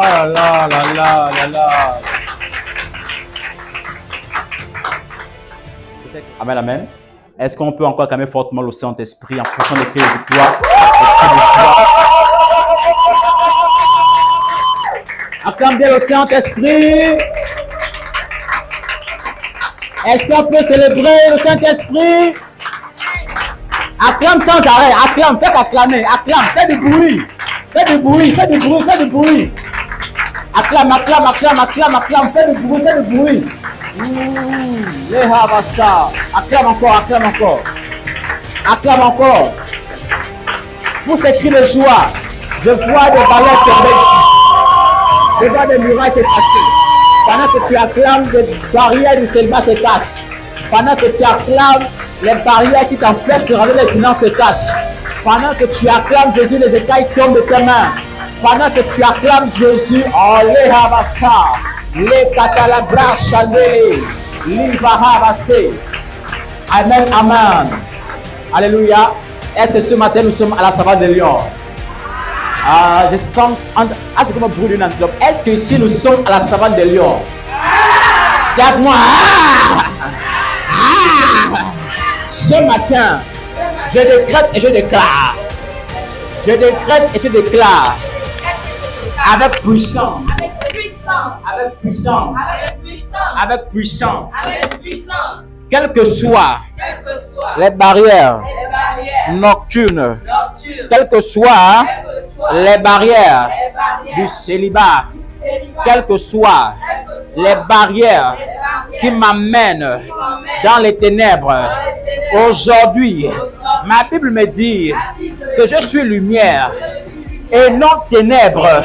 là là là là là là. Amen, amen. Est-ce qu'on peut encore calmer fortement le Saint-Esprit en poussant des cris de victoire? Acclame bien le Saint-Esprit. Est-ce qu'on peut célébrer le Saint-Esprit? Acclame sans arrêt, acclame, faites acclamer, acclame, fais du bruit. Fais du bruit, fais du bruit, fais du bruit. Acclame, acclame, acclame, acclame, acclame, fais du bruit, fais du bruit. Acclame encore, acclame encore. Acclame encore. Pour ces cris de joie, je vois des balais tomber ici. Je vois des murailles se casser. Pendant que tu acclames, les barrières du célibat se cassent. Pendant que tu acclames, les barrières qui t'empêchent de ramener les finances se cassent. Pendant que tu acclames Jésus, les écailles tombent de tes mains. Pendant que tu acclames Jésus, oh les havasa, les katalabra chandé, l'ivahavassé. Amen, amen. Alléluia. Est-ce que ce matin nous sommes à la savane de Lyon? Je sens. C'est comme un bruit d'une antilope. Est-ce que ici nous sommes à la savane de Lyon? Regarde-moi. Ce matin, je décrète et je déclare. Je décrète et je déclare. Avec puissance. Avec puissance. Avec puissance. Quelles que soient les barrières nocturnes, quelles que soient les barrières du célibat, quelles que soient les barrières qui m'amènent dans les ténèbres, aujourd'hui, ma Bible me dit que je suis lumière et non ténèbres.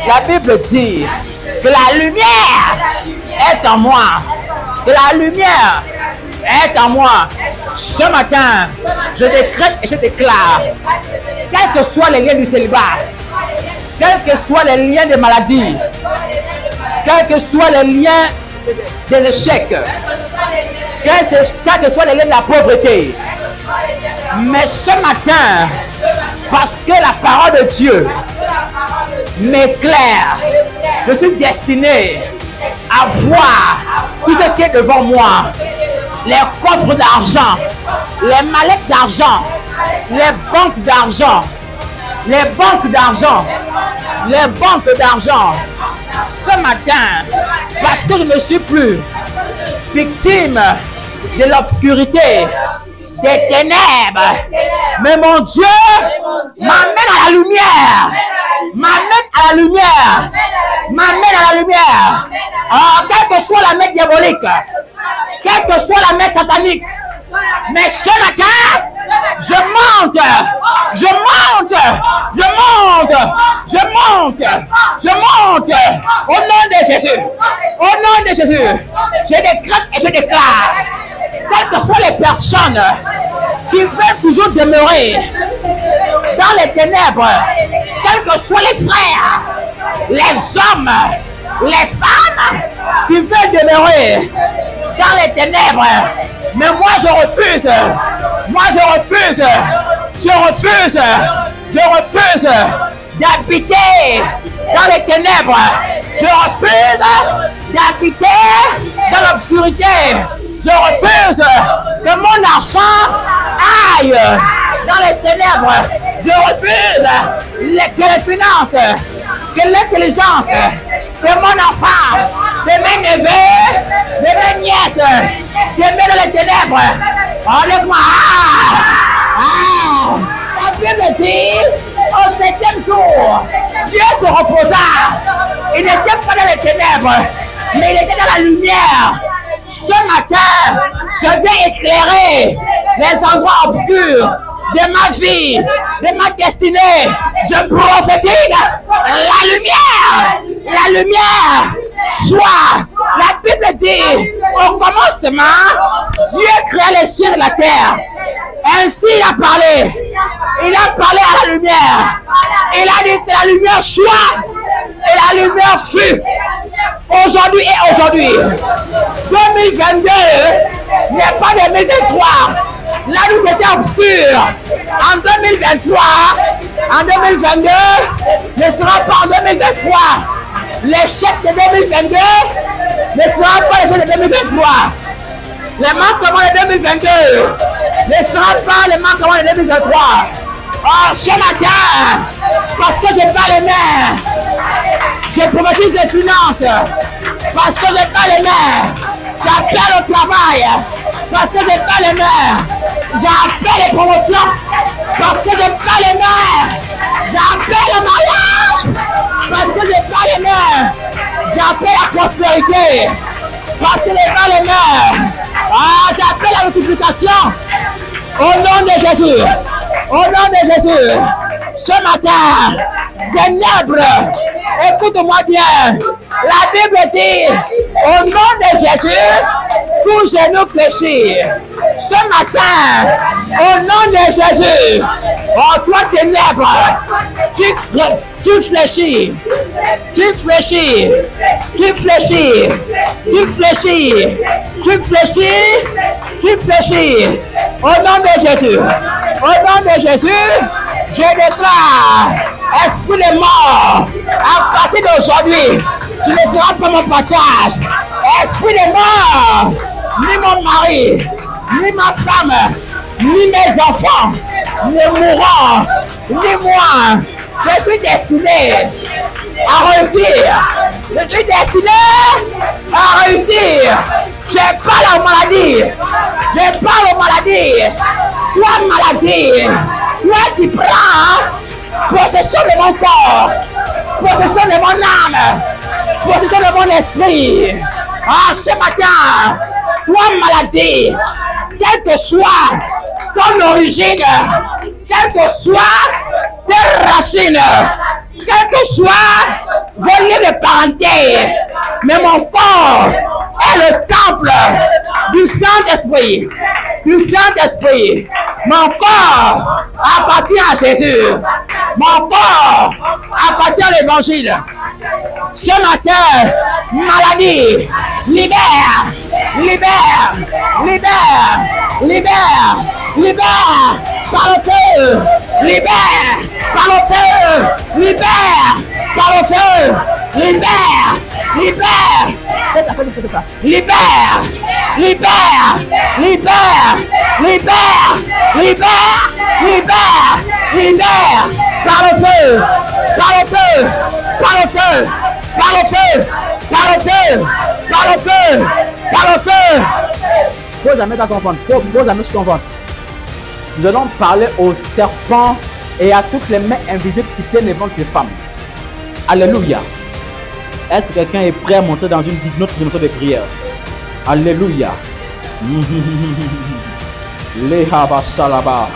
La Bible dit que la lumière est en moi. Que la lumière est en moi. Ce matin, je décrète et je déclare, quels que soient les liens du célibat, quels que soient les liens de maladie, quels que soient les liens des échecs, quels que soient les liens de la pauvreté, mais ce matin, parce que la parole de Dieu m'éclaire, je suis destiné à voir tout ce qui est devant moi. Les coffres d'argent, les mallettes d'argent, les banques d'argent, les banques d'argent, les banques d'argent. Ce matin, parce que je ne suis plus victime de l'obscurité, des ténèbres, mais mon Dieu m'amène à la lumière, m'amène à la lumière, m'amène à la lumière. Oh, quelle que soit la main diabolique, quelle que soit la main satanique, mais ce matin, je monte, je monte, je monte, je monte, je monte, au nom de Jésus, au nom de Jésus, je décrète et je déclare, quelles que soient les personnes qui veulent toujours demeurer dans les ténèbres, quels que soient les frères, les hommes, les femmes qui veulent demeurer dans les ténèbres, mais moi je refuse, je refuse d'habiter dans les ténèbres, je refuse d'habiter dans l'obscurité, je refuse que mon argent aille dans les ténèbres, je refuse que les finances, que l'intelligence de mon enfant, de mes neveux, de mes nièces, qui met dans les ténèbres. Enlève-moi. La Bible dit, au 7e jour, Dieu se reposa. Il n'était pas dans les ténèbres, mais il était dans la lumière. Ce matin, je viens éclairer les endroits obscurs de ma vie, de ma destinée. Je prophétise la lumière soit. La Bible dit, au commencement, Dieu créa les cieux et la terre. Ainsi il a parlé. Il a parlé à la lumière. Il a dit que la lumière soit. Et la lumière fut. Aujourd'hui et aujourd'hui. 2022 n'est pas 2023. Là nous c'était obscur. En 2023, en 2022, ne sera pas en 2023. L'échec de 2022 ne sera pas l'échec de 2023. Les manquements de 2022 ne seront pas les manquements de 2023. Oh, ce matin, parce que j'ai pas les mains, je prophétise les finances. Parce que j'ai pas les mains, j'appelle au travail. Parce que j'ai pas les mains, j'appelle les promotions. Parce que j'ai pas les mains, j'appelle le mariage. Parce que j'ai pas les mains, j'appelle la prospérité. Parce que j'ai pas les mains, j'appelle la multiplication. Au nom de Jésus, au nom de Jésus, ce matin, ténèbres, écoute-moi bien. La Bible dit, au nom de Jésus, tout genou fléchit. Ce matin, au nom de Jésus, oh toi ténèbres, tu fléchis, tu fléchis, tu fléchis, tu fléchis, tu fléchis, tu fléchis. Au nom de Jésus, au nom de Jésus, je déclare, esprit de mort, à partir d'aujourd'hui, tu ne seras pas mon partage. Esprit de mort, ni mon mari, ni ma femme, ni mes enfants ne mourront, ni moi. Je suis destiné à réussir. Je suis destiné à réussir. Je parle aux maladies. Je parle aux maladies. Toi, maladie, toi qui prends possession de mon corps, possession de mon âme, possession de mon esprit. Ce matin, toi, maladie, quelle que soit ton origine, quelle que soit tes racines, quel que soit vos lieux de parenté, mais mon corps est le temple du Saint-Esprit. Du Saint-Esprit. Mon corps appartient à Jésus. Mon corps appartient à l'Évangile. Ce matin, maladie, libère, libère, libère, libère, libère, par le feu, libère, par le feu, libère, par le feu, libère, libère, libère, libère, libère, libère, libère, libère, libère, par le feu, par le feu, par le feu, par le feu, par le feu, par le feu, par le feu. Pose la main dans ton ventre, pose la main sur ton ventre. Nous allons parler aux serpents et à toutes les mains invisibles qui tiennent les ventres des femmes. Alléluia. Est-ce que quelqu'un est prêt à monter dans une autre dimension de prière? Alléluia. Lehaba salaba.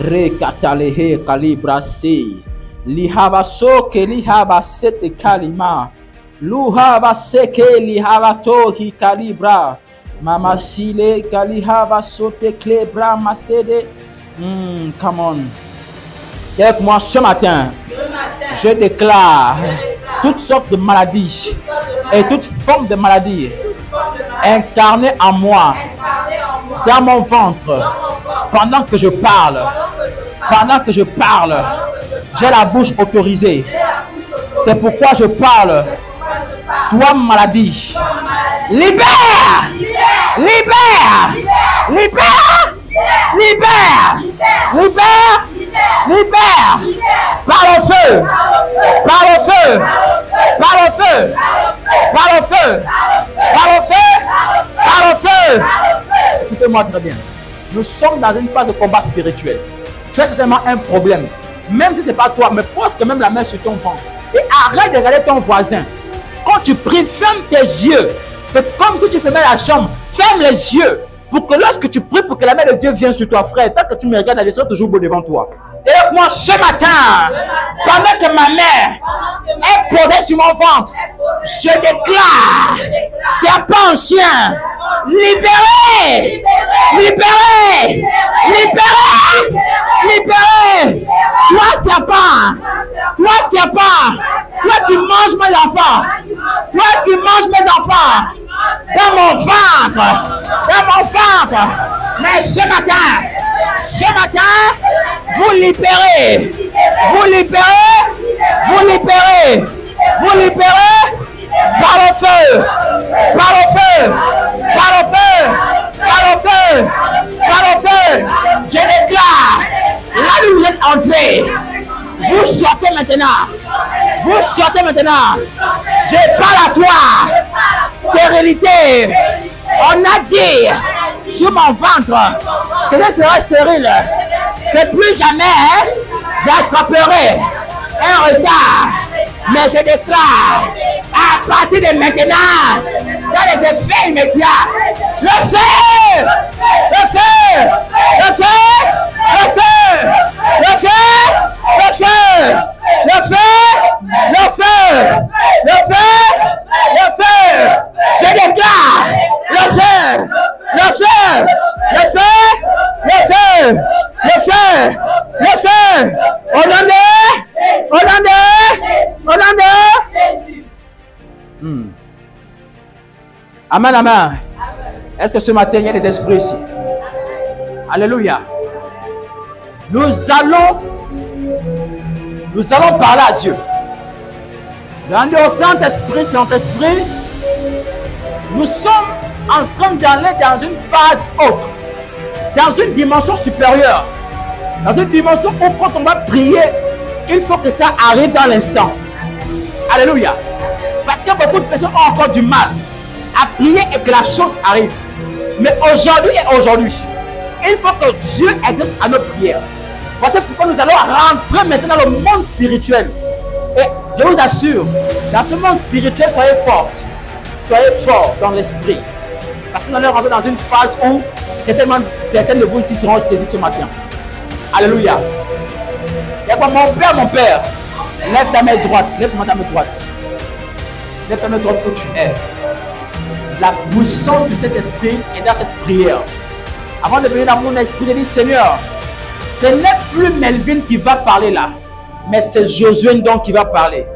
Rekatalehe kalibrasi. Lihaba soke lihaba sete kalima. Luhaba seke lihaba tohi kalibra. Mama sile kalihaba sote klebra masede. Come on. Avec moi ce matin, je déclare toutes sortes de maladies et toutes formes de maladies incarnées en moi, dans mon ventre, pendant que je parle. Pendant que je parle, j'ai la bouche autorisée. C'est pourquoi je parle. Toi, maladie, libère, libère, libère, libère, libère, libère, par le feu, par le feu, par le feu, par le feu, par le feu, par le feu. Écoutez-moi très bien. Nous sommes dans une phase de combat spirituel. Tu as certainement un problème. Même si ce n'est pas toi, mais pose quand même la main sur ton ventre. Et arrête de regarder ton voisin. Quand tu pries, ferme tes yeux. C'est comme si tu fermais la chambre. Ferme les yeux. Pour que lorsque tu pries, pour que la main de Dieu vienne sur toi, frère, tant que tu me regardes, elle sera toujours beau devant toi. Et avec moi ce matin, pendant que ma main est posée sur mon ventre, je déclare, serpent chien, libéré, libéré, libéré, libéré. Toi serpent, toi qui manges mes enfants, toi qui manges mes enfants, dans mon ventre, mais ce matin, vous libérez, vous libérez, vous libérez, vous libérez, par le feu, par le feu, par le feu, par le feu, par le feu. Je déclare, là où vous êtes entrés, vous sortez maintenant. Vous sortez maintenant. Je parle à toi. Stérilité. On a dit sur mon ventre que je serai stérile. Que plus jamais j'attraperai un retard. Mais je déclare, à partir de maintenant, dans les effets immédiats, le feu, le feu, le feu, le feu, le feu, le feu, le feu, le feu, le feu, le feu. Je déclare, le feu, le feu, le feu, le feu, le feu, le feu. Hollandais, Hollandais, Hollandais. Amen, amen. Est-ce que ce matin, il y a des esprits ici? Alléluia. Nous allons parler à Dieu. Nous allons dire au Saint-Esprit, Saint-Esprit, nous sommes en train d'aller dans une phase autre, dans une dimension supérieure, dans une dimension où quand on va prier, il faut que ça arrive dans l'instant. Alléluia. Parce que beaucoup de personnes ont encore du mal à prier et que la chose arrive. Mais aujourd'hui et aujourd'hui, il faut que Dieu exauce à nos prières. Voici pourquoi nous allons rentrer maintenant dans le monde spirituel. Et je vous assure, dans ce monde spirituel, soyez fortes. Soyez forts dans l'esprit. Parce que nous allons rentrer dans une phase où certains de vous ici seront saisis ce matin. Alléluia. Et quoi, mon père, lève ta main droite. Lève ta main droite. Lève ta main droite où tu es. La puissance de cet esprit est dans cette prière. Avant de venir dans mon esprit, j'ai dit, Seigneur, ce n'est plus Melvin qui va parler là, mais c'est Josué donc qui va parler.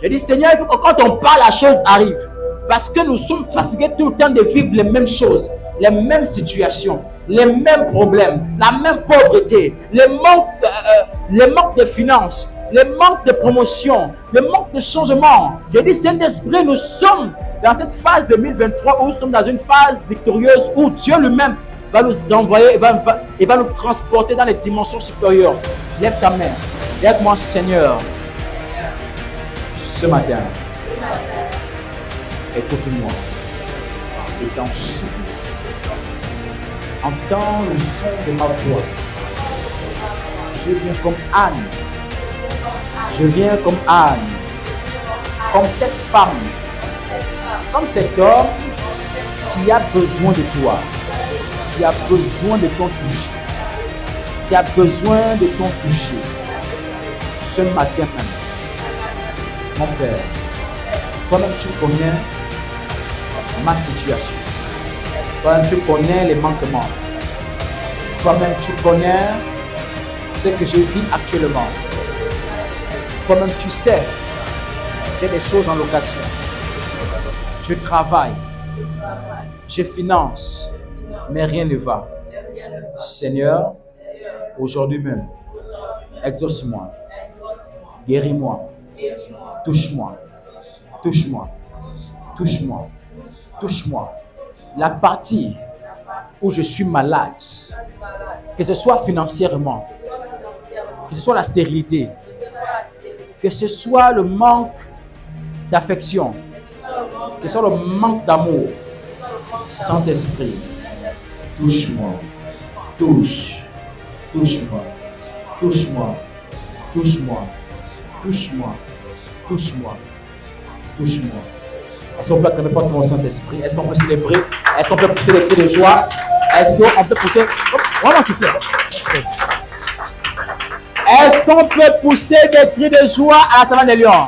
J'ai dit, Seigneur, il faut que quand on parle, la chose arrive. Parce que nous sommes fatigués tout le temps de vivre les mêmes choses, les mêmes situations, les mêmes problèmes, la même pauvreté, le manque de finances, le manque de promotion, le manque de changement. J'ai dit, Saint-Esprit, nous sommes dans cette phase 2023 où nous sommes dans une phase victorieuse où Dieu lui-même va nous envoyer et va nous transporter dans les dimensions supérieures. Lève ta main. Lève-moi, Seigneur, ce matin. Écoute-moi. Et t'en supplie. Entends le son de ma voix. Je viens comme Anne. Je viens comme Anne. Comme cette femme. Comme cet homme qui a besoin de toi. Qui a besoin de ton toucher. Qui a besoin de ton toucher. Ce matin même. Mon Père, toi-même tu connais ma situation. Toi-même tu connais les manquements. Toi-même tu connais ce que je vis actuellement. Toi-même tu sais, j'ai des choses en location. Je travaille. Je finance. Mais rien ne va. Seigneur, aujourd'hui même, exauce-moi. Guéris-moi. Touche-moi. Touche-moi. Touche-moi. Touche-moi. La partie où je suis malade, que ce soit financièrement, que ce soit la stérilité, que ce soit le manque d'affection, que ce soit le manque d'amour, Saint-Esprit, touche-moi. Touche. Touche-moi. Touche-moi. Touche-moi. Touche-moi. Touche-moi. Touche-moi. Est-ce qu'on peut acclamer pour mon Saint-Esprit? Est-ce qu'on peut célébrer? Est-ce qu'on peut pousser des cris de joie? Est-ce qu'on peut pousser... Vraiment, s'il te plaît. Est-ce qu'on peut pousser des cris de joie à la savane des lions?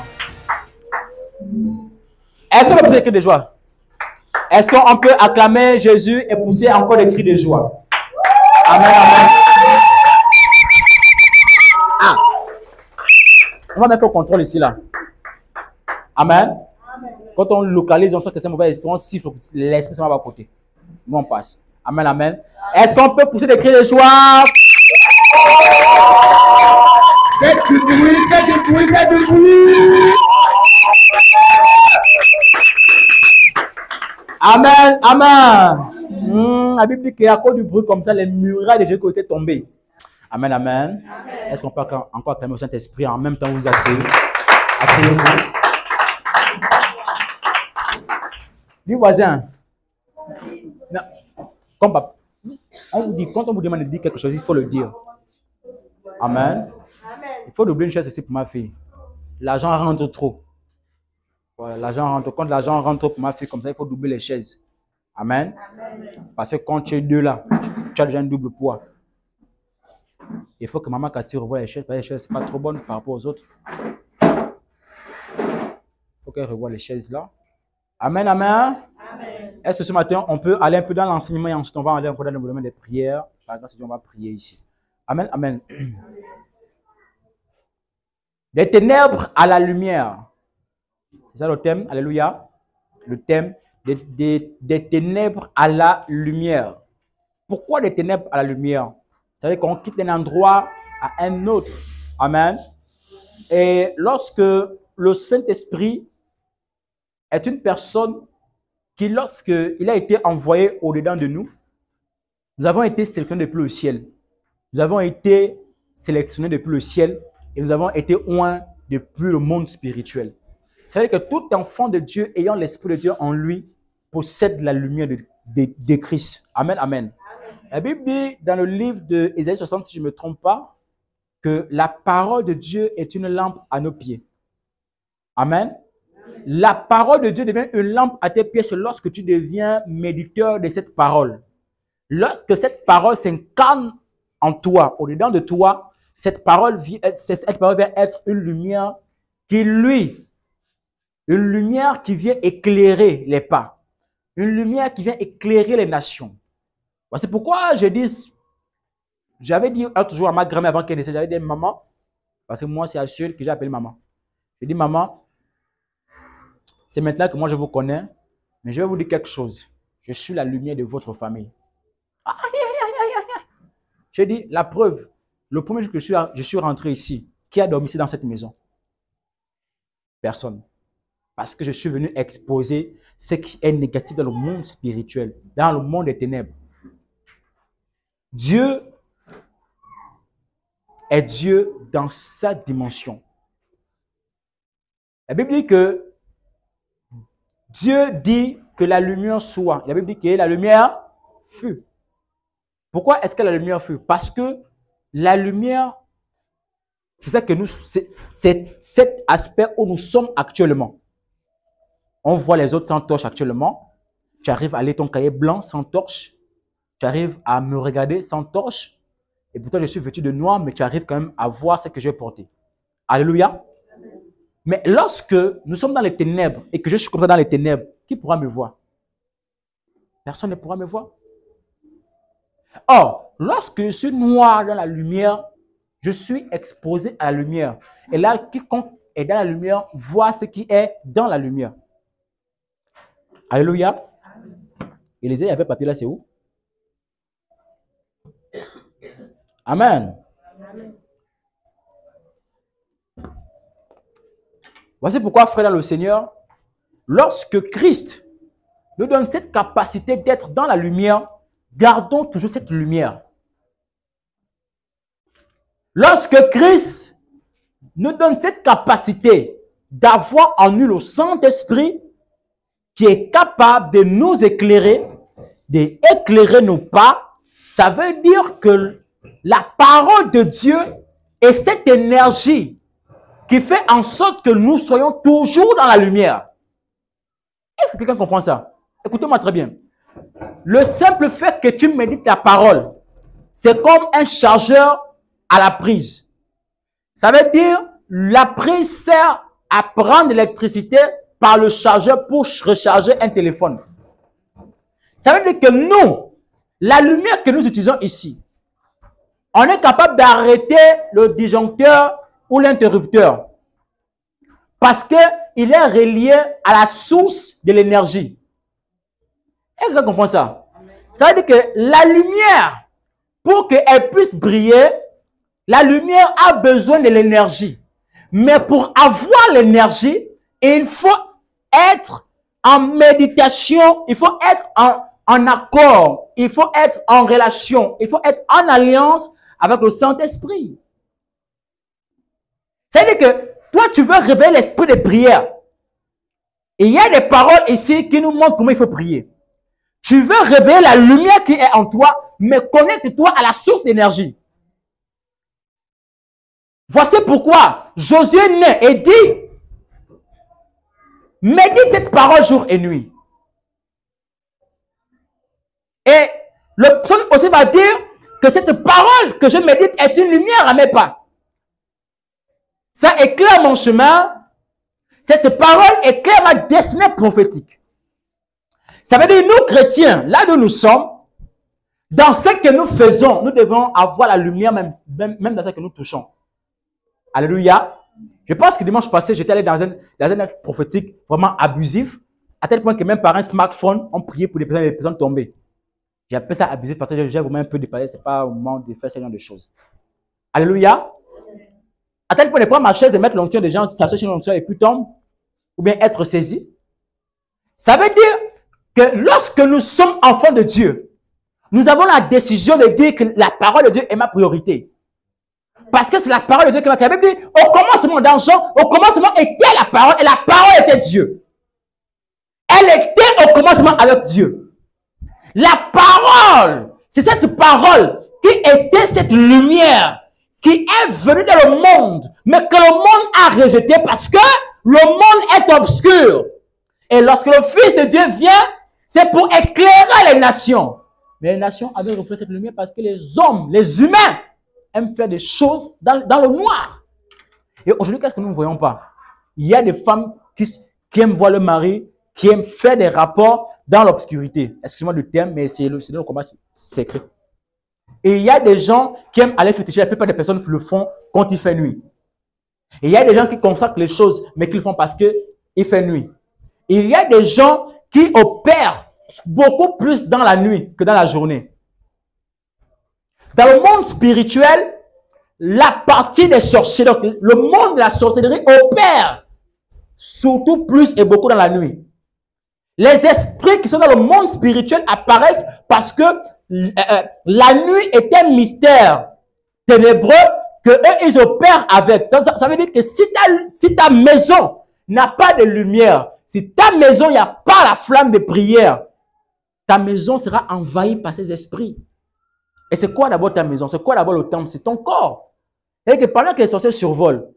Est-ce qu'on peut pousser des cris de joie? Est-ce qu'on peut acclamer Jésus et pousser encore des cris de joie? Amen, amen. Ah. On va mettre au contrôle ici, là. Amen. Quand on localise, on sent que c'est mauvais esprit, on siffle, l'esprit s'en va à côté. Nous, on passe. Amen, amen. Est-ce qu'on peut pousser des cris de joie? Faites du bruit, faites du bruit, faites du bruit. Amen. Amen. La Bible dit qu'à cause du bruit comme ça, les murailles de Jéricho étaient tombées. Amen. Amen. Est-ce qu'on peut encore acclamer au Saint-Esprit en même temps vous asseyez? Asseyez-vous. Du voisin. Non. Quand on vous demande de dire quelque chose, il faut le dire. Amen. Il faut doubler une chose ici pour ma fille. L'argent rentre trop. Voilà, l'argent rentre. Quand l'argent rentre trop pour ma fille, comme ça, il faut doubler les chaises. Amen. Parce que quand tu es deux là, tu as déjà un double poids. Il faut que maman Cathy revoie les chaises, parce que les chaises, ce n'est pas trop bonne par rapport aux autres. Il faut qu'elle revoie les chaises là. Amen, amen. Est-ce que ce matin, on peut aller un peu dans l'enseignement et ensuite on va aller un peu dans le domaine des prières. Par grâce de Dieu, on va prier ici. Amen, amen. Des ténèbres à la lumière. C'est ça le thème, alléluia. Le thème des ténèbres à la lumière. Pourquoi des ténèbres à la lumière? Ça veut dire qu'on quitte un endroit à un autre. Amen. Et lorsque le Saint-Esprit est une personne qui, lorsqu'il a été envoyé au-dedans de nous, nous avons été sélectionnés depuis le ciel. Nous avons été sélectionnés depuis le ciel et nous avons été oints depuis le monde spirituel. Ça veut dire que tout enfant de Dieu ayant l'Esprit de Dieu en lui possède la lumière de Christ. Amen, amen. La Bible dit dans le livre d'Ésaïe 60, si je ne me trompe pas, que la parole de Dieu est une lampe à nos pieds. Amen. La parole de Dieu devient une lampe à tes pieds, c'est lorsque tu deviens méditeur de cette parole. Lorsque cette parole s'incarne en toi, au-dedans de toi, cette parole va être une lumière qui, une lumière qui vient éclairer les pas, une lumière qui vient éclairer les nations. C'est pourquoi j'avais dit toujours à ma grand-mère avant qu'elle décède, j'avais dit maman, parce que moi c'est à seule que j'ai appelé maman. J'ai dit maman, c'est maintenant que moi je vous connais, mais je vais vous dire quelque chose. Je suis la lumière de votre famille. J'ai dit la preuve, le premier jour que je suis rentré ici, qui a dormi ici dans cette maison? Personne. Parce que je suis venu exposer ce qui est négatif dans le monde spirituel, dans le monde des ténèbres. Dieu est Dieu dans sa dimension. La Bible dit que Dieu dit que la lumière soit. La Bible dit que la lumière fut. Pourquoi est-ce que la lumière fut? Parce que la lumière, c'est ça que c'est cet aspect où nous sommes actuellement. On voit les autres sans torche actuellement. Tu arrives à lire ton cahier blanc sans torche. Tu arrives à me regarder sans torche. Et pourtant, je suis vêtu de noir, mais tu arrives quand même à voir ce que j'ai porté. Alléluia. Mais lorsque nous sommes dans les ténèbres et que je suis comme ça dans les ténèbres, qui pourra me voir? Personne ne pourra me voir. Or, lorsque je suis noir dans la lumière, je suis exposé à la lumière. Et là, quiconque est dans la lumière voit ce qui est dans la lumière. Alléluia. Élisée, il y avait papier là, c'est où? Amen. Voici pourquoi, frère dans le Seigneur, lorsque Christ nous donne cette capacité d'être dans la lumière, gardons toujours cette lumière. Lorsque Christ nous donne cette capacité d'avoir en nous le Saint-Esprit qui est capable de nous éclairer, d'éclairer nos pas, ça veut dire que la parole de Dieu est cette énergie qui fait en sorte que nous soyons toujours dans la lumière. Est-ce que quelqu'un comprend ça? Écoutez-moi très bien. Le simple fait que tu médites la parole, c'est comme un chargeur à la prise. Ça veut dire la prise sert à prendre l'électricité par le chargeur pour recharger un téléphone. Ça veut dire que nous, la lumière que nous utilisons ici, on est capable d'arrêter le disjoncteur ou l'interrupteur parce qu'il est relié à la source de l'énergie. Est-ce que vous comprenez ça? Ça veut dire que la lumière, pour qu'elle puisse briller, la lumière a besoin de l'énergie. Mais pour avoir l'énergie, il faut être en méditation, il faut être en accord, il faut être en relation, il faut être en alliance avec le Saint-Esprit. C'est-à-dire que toi, tu veux réveiller l'esprit de prière. Et il y a des paroles ici qui nous montrent comment il faut prier. Tu veux réveiller la lumière qui est en toi, mais connecte-toi à la source d'énergie. Voici pourquoi Josué naît et dit, médite cette parole jour et nuit. Et le psaume aussi va dire que cette parole que je médite est une lumière à mes pas. Ça éclaire mon chemin. Cette parole éclaire ma destinée prophétique. Ça veut dire, nous chrétiens, là où nous sommes, dans ce que nous faisons, nous devons avoir la lumière même dans ce que nous touchons. Alléluia. Je pense que dimanche passé, j'étais allé dans un acte prophétique vraiment abusif, à tel point que même par un smartphone, on priait pour les personnes tombées. J'ai appelé ça abusif parce que j'ai vraiment un peu dépassé, ce n'est pas au moment de faire ce genre de choses. Alléluia. À tel point de prendre ma chaise, de mettre l'onction des gens, s'asseoir sur l'onction et puis tombe, ou bien être saisi. Ça veut dire que lorsque nous sommes enfants de Dieu, nous avons la décision de dire que la parole de Dieu est ma priorité. Parce que c'est la parole de Dieu qui m'a créé. La Bible dit, au commencement dans Jean, au commencement était la parole, et la parole était Dieu. Elle était au commencement avec Dieu. La parole, c'est cette parole qui était cette lumière qui est venue dans le monde, mais que le monde a rejeté parce que le monde est obscur. Et lorsque le Fils de Dieu vient, c'est pour éclairer les nations. Mais les nations avaient refusé cette lumière parce que les hommes, les humains, aiment faire des choses dans le noir. Et aujourd'hui, qu'est-ce que nous ne voyons pas? Il y a des femmes qui aiment voir le mari, qui aiment faire des rapports dans l'obscurité. Excusez-moi le terme, mais c'est le combat secret. Et il y a des gens qui aiment aller féticher. La plupart des personnes le font quand il fait nuit. Et il y a des gens qui consacrent les choses, mais qui le font parce qu'il fait nuit. Et il y a des gens qui opèrent beaucoup plus dans la nuit que dans la journée. Dans le monde spirituel, la partie des sorciers, donc le monde de la sorcellerie opère surtout plus et beaucoup dans la nuit. Les esprits qui sont dans le monde spirituel apparaissent parce que la nuit est un mystère ténébreux que eux, ils opèrent avec. Ça veut dire que si ta maison n'a pas de lumière, si ta maison, il n'y a pas la flamme de prière, ta maison sera envahie par ces esprits. Et c'est quoi d'abord ta maison? C'est quoi d'abord le temple? C'est ton corps. Et que pendant que les sorciers survolent,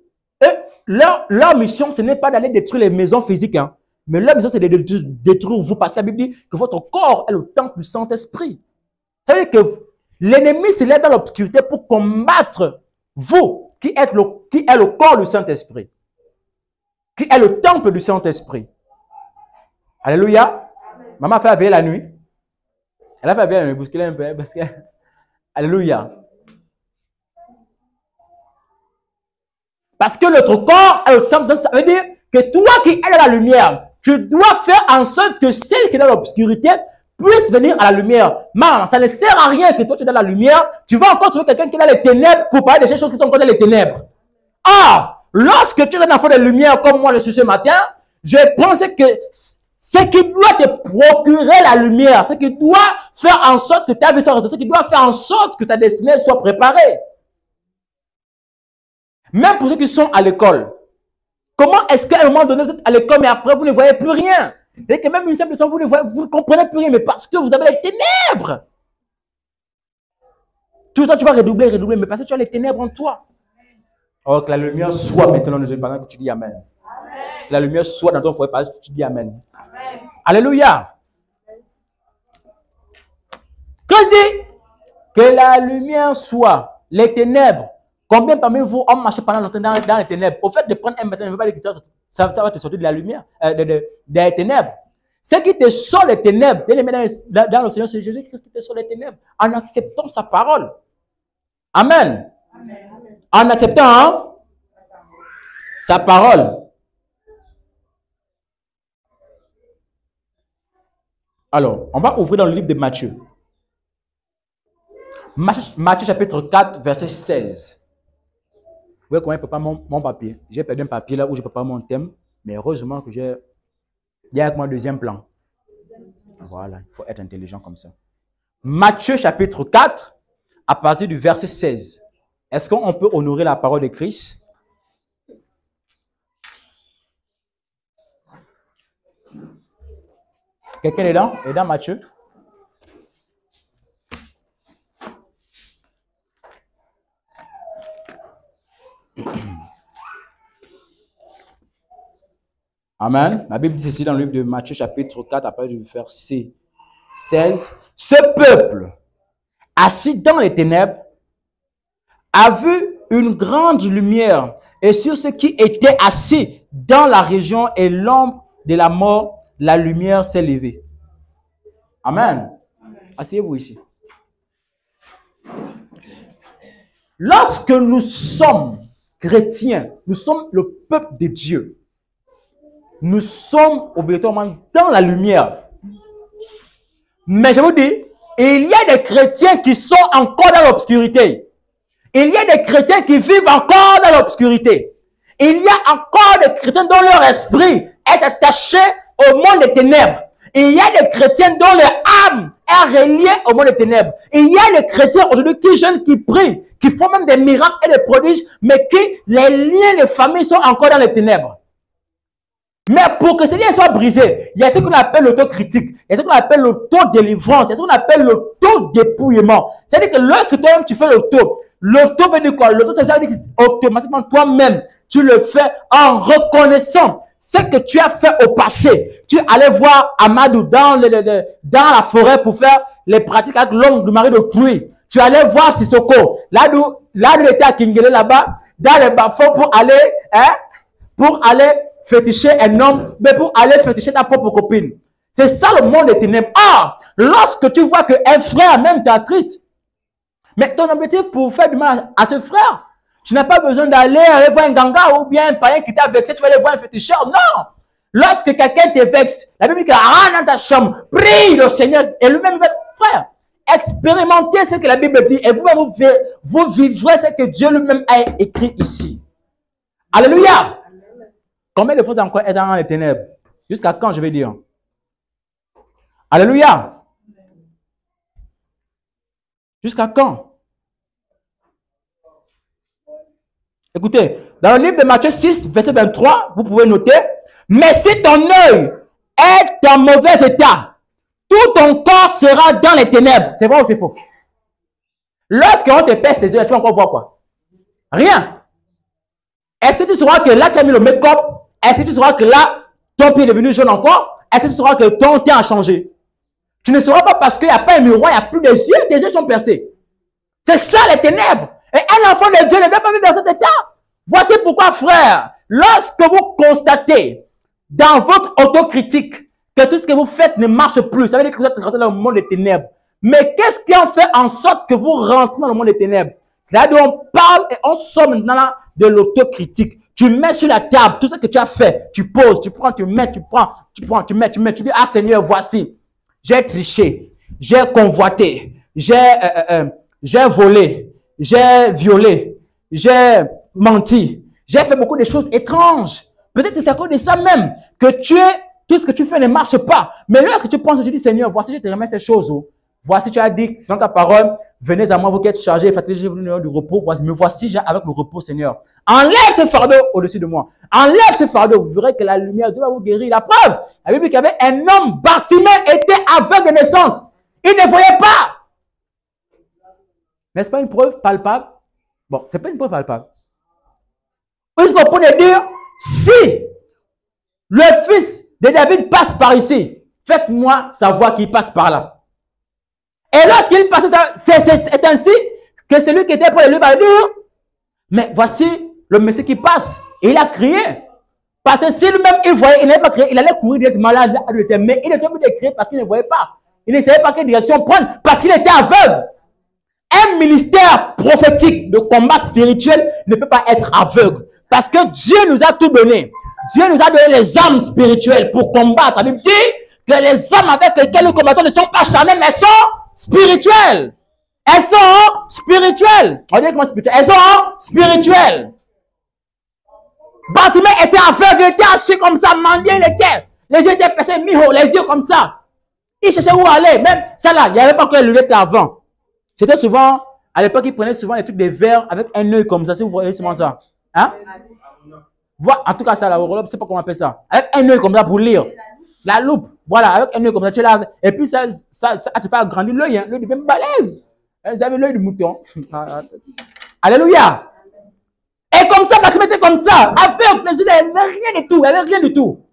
leur mission, ce n'est pas d'aller détruire les maisons physiques, hein, mais leur mission, c'est de détruire vous. Parce que la Bible dit que votre corps est le temple du Saint-Esprit. Ça veut dire que l'ennemi se lève dans l'obscurité pour combattre vous, qui est le corps du Saint-Esprit, qui est le temple du Saint-Esprit. Alléluia. Maman a fait veiller la nuit. Elle a fait veiller la nuit, bousculer un peu, parce que... Alléluia. Parce que notre corps est le temple, ça veut dire que toi qui es dans la lumière, tu dois faire en sorte que celle qui est dans l'obscurité puisse venir à la lumière. Maman, ça ne sert à rien que toi tu es dans la lumière, tu vas encore trouver quelqu'un qui est dans les ténèbres pour parler de ces choses qui sont encore dans les ténèbres. Ah, lorsque tu es un enfant de lumière comme moi je suis ce matin, je pense que ce qui doit te procurer la lumière, ce qui doit faire en sorte que ta vie soit résolue, ce qui doit faire en sorte que ta destinée soit préparée. Même pour ceux qui sont à l'école. Comment est-ce qu'à un moment donné, vous êtes à l'école, mais après, vous ne voyez plus rien? Et que même une simple leçon, vous ne comprenez plus rien, mais parce que vous avez les ténèbres. Tout le temps, tu vas redoubler, mais parce que tu as les ténèbres en toi. Oh, que la lumière soit maintenant dans nos yeux pendant que tu dis Amen. Amen. Que la lumière soit dans ton foyer pendant que tu dis Amen. Amen. Alléluia. Christ dit que la lumière soit les ténèbres. Combien parmi vous ont marché pendant longtemps dans les ténèbres? Au fait de prendre un matin, ne veut pas dire que ça va te sortir de la lumière, des ténèbres. Ce qui te sort les ténèbres, dans le Seigneur, c'est Jésus-Christ qui te sort les ténèbres en acceptant sa parole. Amen. Amen. En acceptant sa parole. Alors, on va ouvrir dans le livre de Matthieu. Matthieu chapitre 4, verset 16. Vous voyez comment je ne peux pas mon papier. J'ai perdu un papier là où je ne peux pas mon thème, mais heureusement que j'ai Il y a avec moi deuxième plan. Voilà, il faut être intelligent comme ça. Matthieu chapitre 4, à partir du verset 16. Est-ce qu'on peut honorer la parole de Christ? Quelqu'un est là? Est dans Matthieu? Amen. La Bible dit ceci dans le livre de Matthieu chapitre 4, à partir du verset 16. Ce peuple, assis dans les ténèbres, a vu une grande lumière, et sur ceux qui étaient assis dans la région et l'ombre de la mort, la lumière s'est levée. Amen. Asseyez-vous ici. Lorsque nous sommes chrétiens, nous sommes le peuple de Dieu. Nous sommes obligatoirement dans la lumière. Mais je vous dis, il y a des chrétiens qui sont encore dans l'obscurité. Il y a des chrétiens qui vivent encore dans l'obscurité. Il y a encore des chrétiens dont leur esprit est attaché au monde des ténèbres. Il y a des chrétiens dont leur âme est reliée au monde des ténèbres. Il y a des chrétiens aujourd'hui qui jeûnent, qui prient, qui font même des miracles et des prodiges, mais qui, les liens de famille sont encore dans les ténèbres. Mais pour que ces liens soient brisés, il y a ce qu'on appelle l'autocritique, il y a ce qu'on appelle l'autodélivrance, il y a ce qu'on appelle l'autodépouillement. C'est-à-dire que lorsque toi-même tu fais l'auto veut dire quoi? L'auto, ça veut dire que automatiquement toi-même, tu le fais en reconnaissant ce que tu as fait au passé. Tu allais voir Amadou dans la forêt pour faire les pratiques avec l'homme du mari de pluie. Tu allais voir Sissoko. Là où il était à Kingele là-bas, dans les bas-fonds pour aller féticher un homme, mais pour aller féticher ta propre copine. C'est ça le monde des ténèbres. Ah, lorsque tu vois qu'un frère même t'attriste, mais ton objectif pour faire du mal à ce frère, tu n'as pas besoin d'aller voir un ganga ou bien un païen qui t'a vexé, tu vas aller voir un féticheur. Non! Lorsque quelqu'un te vexe, la Bible dit qu'il rentre dans ta chambre, prie le Seigneur et lui-même va, frère, expérimentez ce que la Bible dit et vous vivrez ce que Dieu lui-même a écrit ici. Alléluia! Combien de fois tu encore être dans les ténèbres? Jusqu'à quand, je vais dire? Alléluia! Jusqu'à quand? Écoutez, dans le livre de Matthieu 6, verset 23, vous pouvez noter, mais si ton œil est en mauvais état, tout ton corps sera dans les ténèbres. C'est vrai ou c'est faux? Lorsqu'on te pèse les yeux, tu vas encore voir quoi? Rien. Est-ce que tu sauras que là, tu as mis le make-up? Est-ce que tu sauras que là, ton pied est devenu jaune encore? Est-ce que tu sauras que ton teint a changé? Tu ne sauras pas parce qu'il n'y a pas un miroir, il n'y a plus de yeux, tes yeux sont percés. C'est ça les ténèbres. Et un enfant de Dieu ne doit pas vivre dans cet état. Voici pourquoi, frère, lorsque vous constatez dans votre autocritique que tout ce que vous faites ne marche plus, ça veut dire que vous êtes rentré dans le monde des ténèbres. Mais qu'est-ce qui en fait en sorte que vous rentrez dans le monde des ténèbres? C'est là où on parle et on sort maintenant de l'autocritique. Tu mets sur la table tout ce que tu as fait. Tu poses, tu prends, tu mets, tu prends, tu prends, tu mets, tu mets. Tu dis, ah Seigneur, voici. J'ai triché, j'ai convoité, j'ai volé, j'ai violé, j'ai menti, j'ai fait beaucoup de choses étranges. Peut-être que c'est à cause de ça même que tout ce que tu fais ne marche pas. Mais lorsque tu penses, tu dis, Seigneur, voici, je te remets ces choses. Voici, tu as dit, selon ta parole, venez à moi, vous qui êtes chargés et fatigués du repos. Voici, me voici avec le repos, Seigneur. Enlève ce fardeau au-dessus de moi. Enlève ce fardeau. Vous verrez que la lumière de Dieu va vous guérir. La preuve, la Bible dit qu'il y avait un homme, Bartimée, était aveugle de naissance. Il ne voyait pas. N'est-ce pas une preuve palpable? Bon, ce n'est pas une preuve palpable. Puisqu'on peut dire, si le fils de David passe par ici, faites-moi savoir qu'il passe par là. Et lorsqu'il passe, c'est ainsi que celui qui était pour lui va dire, mais voici le Messie qui passe. Et il a crié. Parce que si lui-même il voyait, il n'avait pas crié, il allait courir directement là, mais il était obligé de crier parce qu'il ne voyait pas. Il ne savait pas quelle direction prendre parce qu'il était aveugle. Un ministère prophétique de combat spirituel ne peut pas être aveugle. Parce que Dieu nous a tout donné. Dieu nous a donné les armes spirituelles pour combattre. La Bible dit que les armes avec lesquelles nous combattons ne sont pas charnelles, mais sont spirituelles. Elles sont spirituelles. On dit comment spirituelles? Elles sont spirituelles. Bartimée était aveugle, il était assis comme ça, mendiant, il était. Les yeux étaient percés, les yeux comme ça. Il cherchait où aller. Même ça là, il n'y avait pas que les lunettes avant. C'était souvent, à l'époque, ils prenaient souvent des trucs des verres avec un œil comme ça. Si vous voyez souvent ça. Hein? En tout cas, ça là, je ne sais pas comment on appelle ça. Avec un œil comme ça pour lire. La loupe. Voilà, avec un œil comme ça, tu l'as. Et puis ça te fait agrandir l'œil. Hein. L'œil devient balèze. Vous avez l'œil du mouton. Alléluia. Et comme ça, Bartimée était comme ça. Aveugle, il n'y avait rien du tout. Il n'y avait rien du tout.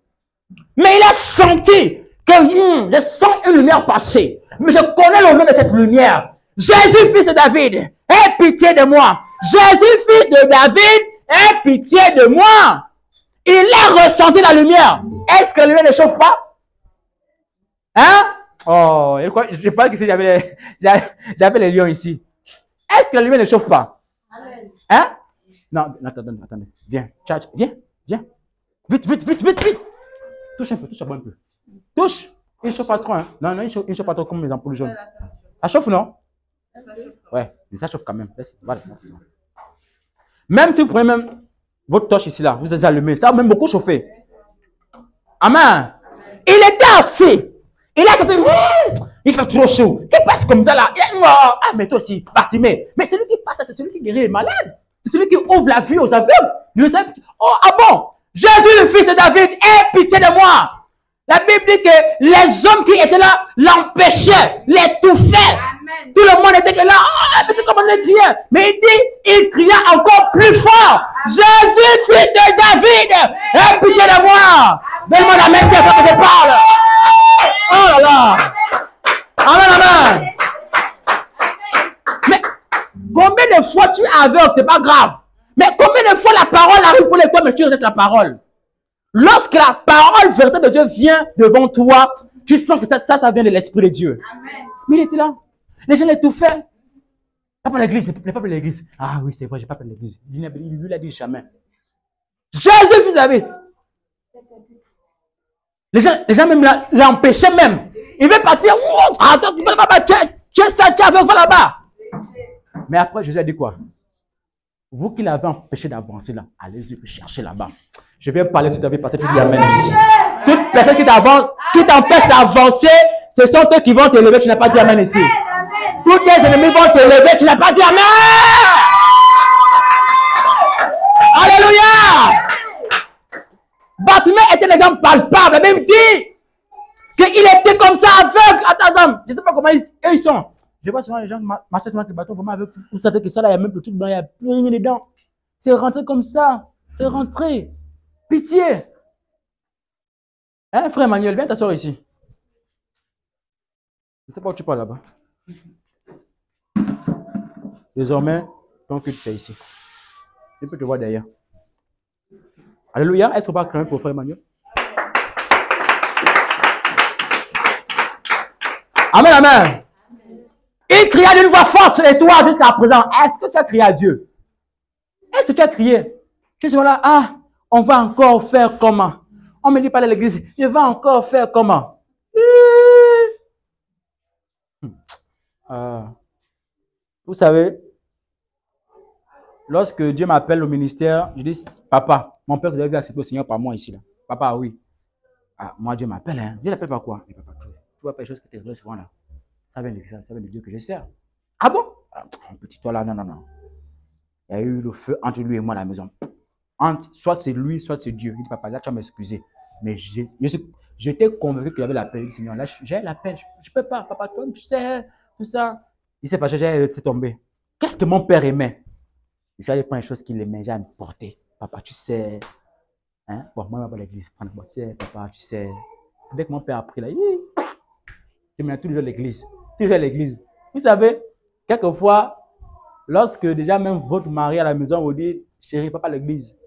Mais il a senti que je sens une lumière passer. Mais je connais le nom de cette lumière. Jésus, fils de David, aie pitié de moi. Jésus, fils de David, aie pitié de moi. Il a ressenti la lumière. Est-ce que la lumière ne chauffe pas? Hein? Oh, je pense que j'avais les lions ici. Est-ce que la lumière ne chauffe pas? Hein? Non, attendez. Viens, viens. Vite. Touche un peu Touche. Il ne chauffe pas trop, hein? Non, il ne chauffe pas trop comme les ampoules jaunes. Ça chauffe, non? Ouais, mais ça chauffe quand même. Voilà. Même si vous prenez même votre torche ici, là, vous allez allumer, ça va même beaucoup chauffer. Amen. Il était assis. Il a senti, il fait trop chaud. Qui passe comme ça, là? Ah, mais toi aussi, Bartimée. Mais celui qui passe, c'est celui qui guérit les malades. C'est celui qui ouvre la vue aux aveugles. Oh, ah bon? Jésus, le fils de David, aie pitié de moi. La Bible dit que les hommes qui étaient là l'empêchaient, l'étouffaient. Tout le monde était là. Ah, mais c'est comme on le dit. Mais il dit, il cria encore plus fort. Jésus, fils de David, aie pitié de moi. Donne-moi la main qui que je parle. Oh là là. Amen. Mais combien de fois tu es aveugle, c'est pas grave. Mais combien de fois la parole arrive pour les toi, mais tu rejettes la parole? Lorsque la parole véritable de Dieu vient devant toi, tu sens que ça vient de l'Esprit de Dieu. Amen. Mais il était là. Les gens l'étouffaient. Pas pour l'église, pas pour l'église. Ah oui, c'est vrai, je n'ai pas pour l'église. Il ne lui l'a dit jamais. Jésus, fils de David. Les gens même l'empêchaient même. Il veut partir. Attends, tu es ça, tu es aveugle, va là-bas. Mais après, Jésus a dit quoi? Vous qui l'avez empêché d'avancer là, allez-y, cherchez là-bas. Je vais parler sur ta vie parce que tu dis amen ici. Toute personne qui t'empêche d'avancer, ce sont eux qui vont te lever, tu n'as pas dit amen ici. Tous tes ennemis vont te lever, tu n'as pas dit amen. Alléluia. Bartimée est un exemple palpable. La Bible dit qu'il était comme ça aveugle. Attends, je ne sais pas comment ils sont. Je vois souvent les gens marcher sur le bateau, vraiment avec tout. Vous savez que ça, là, il y a même le truc dedans, il n'y a plus rien dedans. C'est rentré comme ça. C'est rentré. Pitié. Hein, frère Emmanuel, viens t'asseoir ici. Je ne sais pas où tu parles là-bas. Désormais, ton culte, c'est ici. Tu peux te voir derrière. Alléluia. Est-ce qu'on va craindre pour frère Emmanuel? Amen, amen. Il cria d'une voix forte et toi jusqu'à présent. Est-ce que tu as crié à Dieu? Est-ce que tu as crié? Tu es là, ah, on va encore faire comment? On me dit pas à l'église, je vais encore faire comment? Vous savez, lorsque Dieu m'appelle au ministère, je dis, papa, mon père, vous avez accepté le Seigneur par moi ici. Là. Papa, oui. Ah, moi, Dieu m'appelle. Hein. Dieu l'appelle par quoi? Mais papa, tu vois pas les choses que tu es souvent là. Ça vient de Dieu que je sers. Ah bon? Petit toi là, non. Il y a eu le feu entre lui et moi à la maison. Soit c'est lui, soit c'est Dieu. Il dit, papa, là, tu vas m'excuser. Mais j'étais convaincu qu'il avait l'appel. Il dit, Seigneur, là, j'ai l'appel. Je ne peux pas. Papa, toi, tu sais, tout ça. Il s'est fâché, j'ai laissé tomber. Qu'est-ce que mon père aimait? Il s'est allé prendre les choses qu'il aimait, j'ai porté. Papa, tu sais. Hein? Bon, moi, je vais à l'église. Papa, tu sais. Dès que mon père a pris là, je mets tous les jours à l'église. Tous les jours à l'église. Vous savez, quelquefois, lorsque déjà même votre mari à la maison vous dit, chérie, papa à l'église.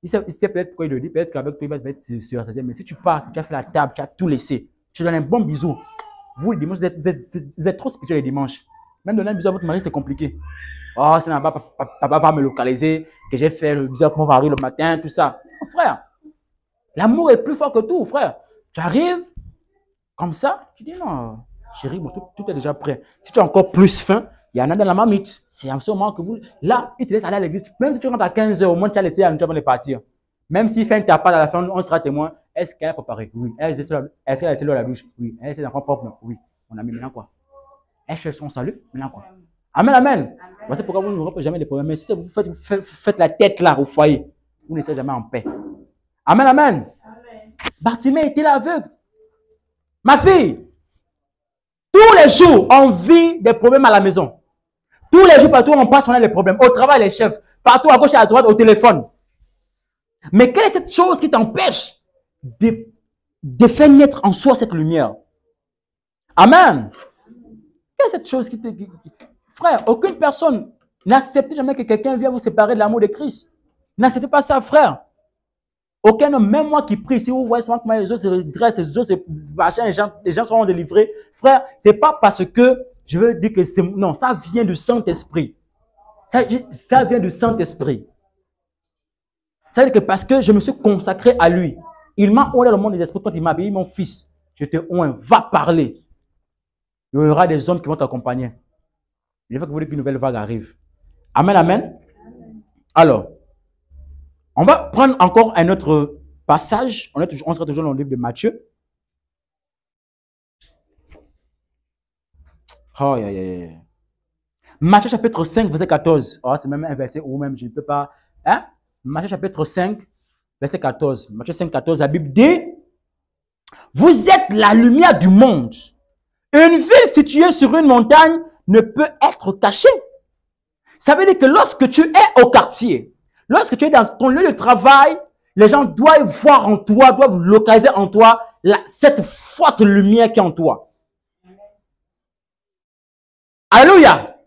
Il sait peut-être pourquoi il le dit, peut-être qu'avec toi, il va être sur sa. Mais si tu pars, tu as fait la table, tu as tout laissé, tu donnes un bon bisou. Vous, le dimanche, vous êtes trop spirituel le dimanche. Même donner un bisou à votre mari, c'est compliqué. Oh, c'est là-bas, papa va me localiser, que j'ai fait le bisou avec mon mari le matin, tout ça. Oh, frère, l'amour est plus fort que tout, frère. Tu arrives comme ça, tu dis non, chérie, bon, tout est déjà prêt. Si tu as encore plus faim, il y en a dans la marmite. C'est à ce moment que vous. Là, il te laisse aller à l'église. Même si tu rentres à 15h, au moins tu as laissé à nous avant de partir. Même s'il fait un tapas à la fin, on sera témoin. Est-ce qu'elle a préparé? Oui. Est-ce qu'elle a laissé l'eau à la douche? Oui. Elle a laissé l'enfant propre? Oui. On a mis maintenant quoi? Elle cherche son salut? Maintenant quoi? Amen, amen. Voici pourquoi vous n'aurez jamais de problème. Mais si vous faites la tête là au foyer, vous ne serez jamais en paix. Amen, amen. Bartimée était l'aveugle. Ma fille, tous les jours, on vit des problèmes à la maison. Tous les jours, partout, on passe, on a des problèmes. Au travail, les chefs. Partout, à gauche et à droite, au téléphone. Mais quelle est cette chose qui t'empêche de faire naître en soi cette lumière? Amen. Quelle est cette chose qui te... Frère, aucune personne n'accepte jamais que quelqu'un vienne vous séparer de l'amour de Christ. N'acceptez pas ça, frère. Aucun homme, même moi qui prie, si vous voyez comment les autres se redressent, les autres se machin, les gens seront délivrés. Frère, c'est pas parce que je veux dire que c'est... Non, ça vient du Saint-Esprit. Ça vient du Saint-Esprit. Ça veut dire que parce que je me suis consacré à lui, il m'a oint le monde des esprits quand il m'a dit, mon fils, je te oint, va parler. Il y aura des hommes qui vont t'accompagner. Il faut que vous voulez qu'une nouvelle vague arrive. Amen, amen. Alors, on va prendre encore un autre passage. On sera toujours dans le livre de Matthieu. Oh, yeah, yeah, yeah. Matthieu chapitre 5, verset 14. Oh, c'est même un verset où même je ne peux pas. Hein? Matthieu chapitre 5, verset 14. Matthieu 5, 14, la Bible dit, vous êtes la lumière du monde. Une ville située sur une montagne ne peut être cachée. Ça veut dire que lorsque tu es au quartier, lorsque tu es dans ton lieu de travail, les gens doivent voir en toi, doivent localiser en toi cette forte lumière qui est en toi. Alléluia.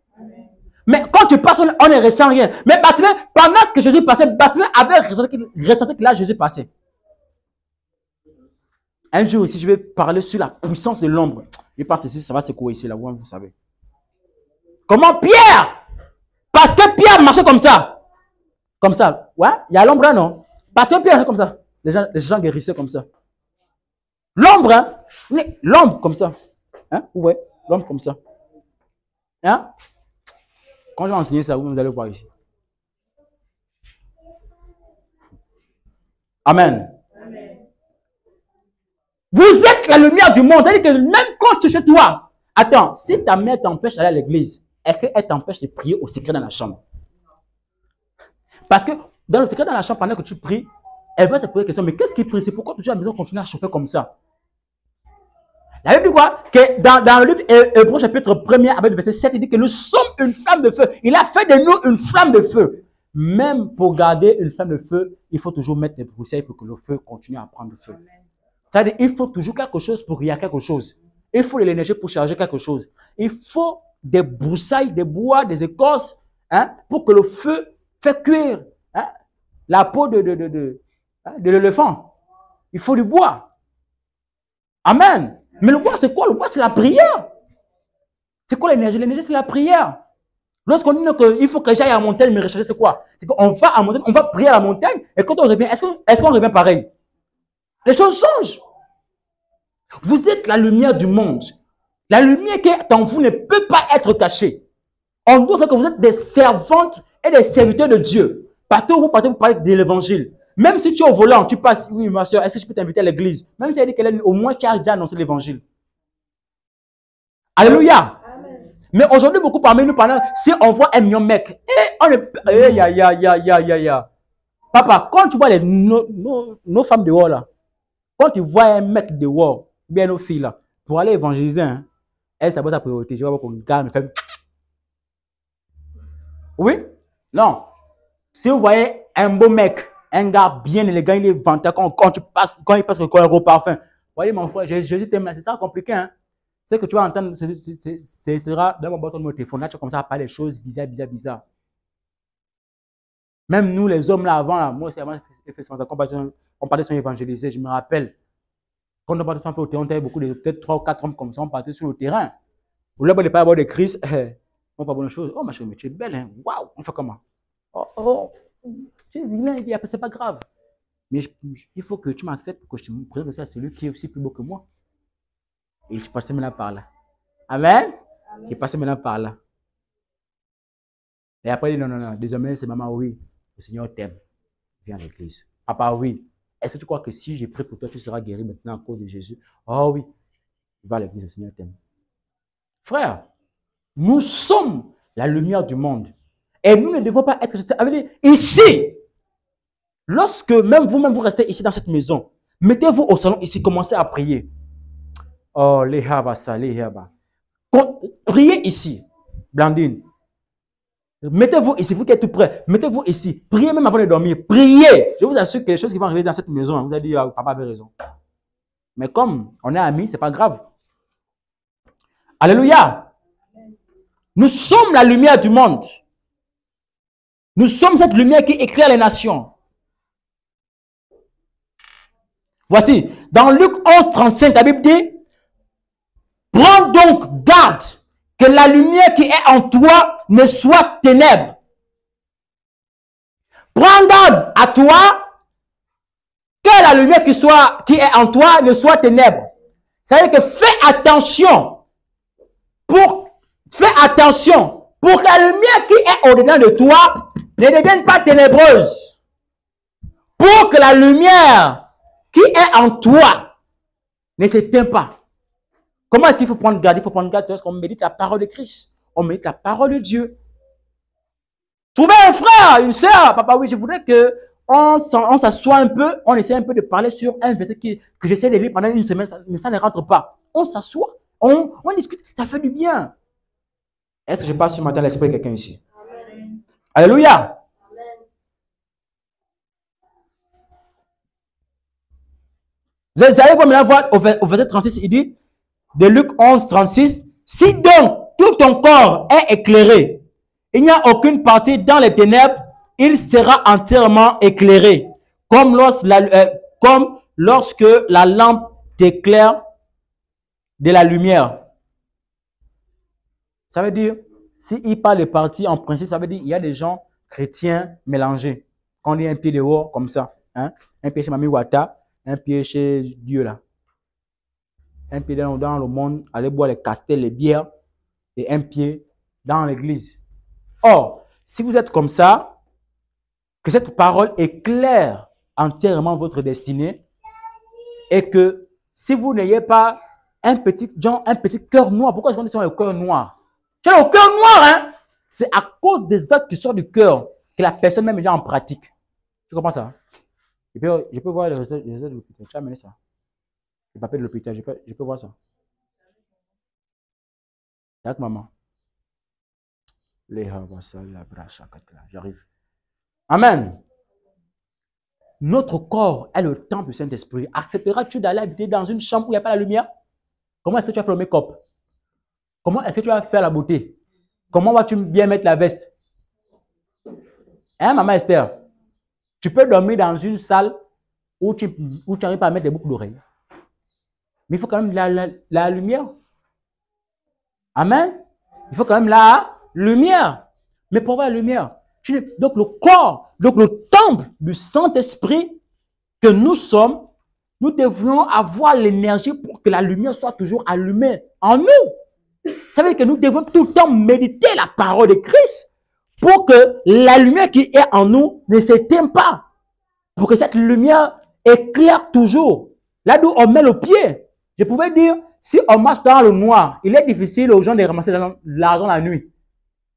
Mais quand tu passes, on ne ressent rien. Mais Bartimée, pendant que Jésus passait, Bartimée avait ressenti que là, Jésus passait. Un jour aussi, je vais parler sur la puissance de l'ombre. Je pense ici, ça va secouer ici, là, vous savez. Comment Pierre? Parce que Pierre marchait comme ça. Comme ça. Ouais, il y a l'ombre là, non? Parce que Pierre marchait comme ça. Les gens guérissaient comme ça. L'ombre, hein? L'ombre comme ça. Hein? Ouais, l'ombre comme ça. Hein? Quand je vais enseigner ça, vous allez voir ici. Amen. Amen. Vous êtes la lumière du monde. C'est-à-dire que même quand tu es chez toi, attends, si ta mère t'empêche d'aller à l'église, est-ce qu'elle t'empêche de prier au secret dans la chambre? Parce que dans le secret dans la chambre, pendant que tu pries, elle va se poser la question, mais qu'est-ce qui prie? C'est pourquoi toujours à la maison continue à chauffer comme ça? La Bible dit quoi? Que dans le livre Hébreux chapitre 1er, avec le verset 7, il dit que nous sommes une flamme de feu. Il a fait de nous une flamme de feu. Même pour garder une flamme de feu, il faut toujours mettre des broussailles pour que le feu continue à prendre feu. C'est-à-dire qu'il faut toujours quelque chose pour qu'il y ait quelque chose. Il faut de l'énergie pour charger quelque chose. Il faut des broussailles, des bois, des écorces, hein, pour que le feu fasse cuire, hein, la peau de l'éléphant. Il faut du bois. Amen. Mais le bois, c'est quoi? Le bois, c'est la prière. C'est quoi l'énergie? L'énergie, c'est la prière. Lorsqu'on dit qu'il faut que j'aille à la montagne me rechercher, c'est quoi? C'est qu'on va à la montagne, on va prier à la montagne, et quand on revient, est-ce qu'on revient pareil? Les choses changent. Vous êtes la lumière du monde. La lumière qui est en vous ne peut pas être cachée. En gros, c'est que vous êtes des servantes et des serviteurs de Dieu. Partout où vous partez, vous parlez de l'évangile. Même si tu es au volant, tu passes, oui, ma soeur, est-ce que je peux t'inviter à l'église? Même si elle dit qu'elle est, au moins tu as déjà annoncé l'évangile. Alléluia. Amen. Mais aujourd'hui, beaucoup parmi nous, si on voit un million de mecs, on est. Papa, quand tu vois nos femmes dehors là, quand tu vois un mec dehors, bien nos filles là, pour aller évangéliser, hein, elle, c'est pas sa priorité. Je vais voir qu'on garde, fait. Oui? Non. Si vous voyez un beau mec, un gars bien élégant, il est vanté quand il passe le gros parfum. Voyez mon frère, Jésus t'aime, c'est ça compliqué, hein? C'est que tu vas entendre, ce sera dans mon bâton de mon téléphone, là tu commences à parler des choses bizarres. Même nous, les hommes là avant, là, moi aussi avant, on parlait sur évangéliser, je me rappelle. Quand on partait sur le terrain, on avait beaucoup de, peut-être 3 ou 4 hommes comme ça, on partait sur le terrain. Au lieu de pas avoir de Christ, on pas bonne chose. Oh ma chérie, mais tu es belle, hein? Waouh, on fait comment? Oh, tu es vilain, il dit, c'est pas grave. Mais il faut que tu m'acceptes pour que je te présente aussi à celui qui est aussi plus beau que moi. Et je passais maintenant par là. Amen? Je passais maintenant par là. Et après, il dit non, désormais, c'est maman, oui. Le Seigneur t'aime. Viens à l'église. Papa, oui. Est-ce que tu crois que si je prie pour toi, tu seras guéri maintenant à cause de Jésus? Oh oui, va à l'église, le Seigneur t'aime. Frère, nous sommes la lumière du monde. Et nous ne devons pas être ici. Lorsque même vous restez ici dans cette maison, mettez-vous au salon ici, commencez à prier. Oh, les habasa, les haba. Priez ici, Blandine. Mettez-vous ici, vous qui êtes tout prêts, mettez-vous ici. Priez même avant de dormir. Priez. Je vous assure que les choses qui vont arriver dans cette maison, vous allez dire, ah, papa avait raison. Mais comme on est amis, ce n'est pas grave. Alléluia. Nous sommes la lumière du monde. Nous sommes cette lumière qui éclaire les nations. Voici, dans Luc 11, 35, la Bible dit, prends donc garde que la lumière qui est en toi ne soit ténèbres. Prends garde à toi que la lumière qui est en toi ne soit ténèbres. Ça veut dire que fais attention pour que la lumière qui est au-dedans de toi ne devienne pas ténébreuse. Pour que la lumière qui est en toi ne s'éteint pas. Comment est-ce qu'il faut prendre garde? Il faut prendre garde, c'est parce qu'on médite la parole de Christ. On médite la parole de Dieu. Trouvez un frère, une soeur. Papa, oui, je voudrais qu'on s'assoie un peu, on essaie un peu de parler sur un verset que j'essaie de lire pendant une semaine, mais ça ne rentre pas. On s'assoit, on discute, ça fait du bien. Est-ce que je passe ce matin l'esprit de quelqu'un ici? Amen. Alléluia. Amen. Vous allez voir au verset 36, il dit, de Luc 11, 36, si donc tout ton corps est éclairé, il n'y a aucune partie dans les ténèbres, il sera entièrement éclairé, comme lorsque la lampe t'éclaire de la lumière. Ça veut dire, s'il parle de parties, en principe, ça veut dire qu'il y a des gens chrétiens mélangés. Quand on dit un pied dehors, comme ça, hein? Un pied chez Mami Wata, un pied chez Dieu, là. Un pied dans le monde, aller boire les castels, les bières, et un pied dans l'église. Or, si vous êtes comme ça, que cette parole éclaire entièrement votre destinée, et que si vous n'ayez pas un petit cœur noir, pourquoi est-ce qu'on dit sur le cœur noir? Tu as le cœur noir, hein? C'est à cause des actes qui sortent du cœur que la personne même est déjà en pratique. Tu comprends ça? Je peux voir le résultat de l'hôpital. Tu as amené ça? Le papier de l'hôpital, je peux voir ça. Avec maman. J'arrive. Amen. Notre corps est le temple du Saint-Esprit. Accepteras-tu d'aller habiter dans une chambre où il n'y a pas la lumière? Comment est-ce que tu vas faire le make-up? Comment est-ce que tu vas faire la beauté? Comment vas-tu bien mettre la veste? Hein, maman Esther? Tu peux dormir dans une salle où tu n'arrives pas à mettre des boucles d'oreilles. Mais il faut quand même la lumière. Amen. Il faut quand même la lumière. Mais pour avoir la lumière, donc le corps, donc le temple du Saint-Esprit que nous sommes, nous devrions avoir l'énergie pour que la lumière soit toujours allumée en nous. Ça veut dire que nous devons tout le temps méditer la parole de Christ pour que la lumière qui est en nous ne s'éteigne pas. Pour que cette lumière éclaire toujours. Là d'où on met le pied. Je pouvais dire, si on marche dans le noir, il est difficile aux gens de ramasser l'argent la nuit.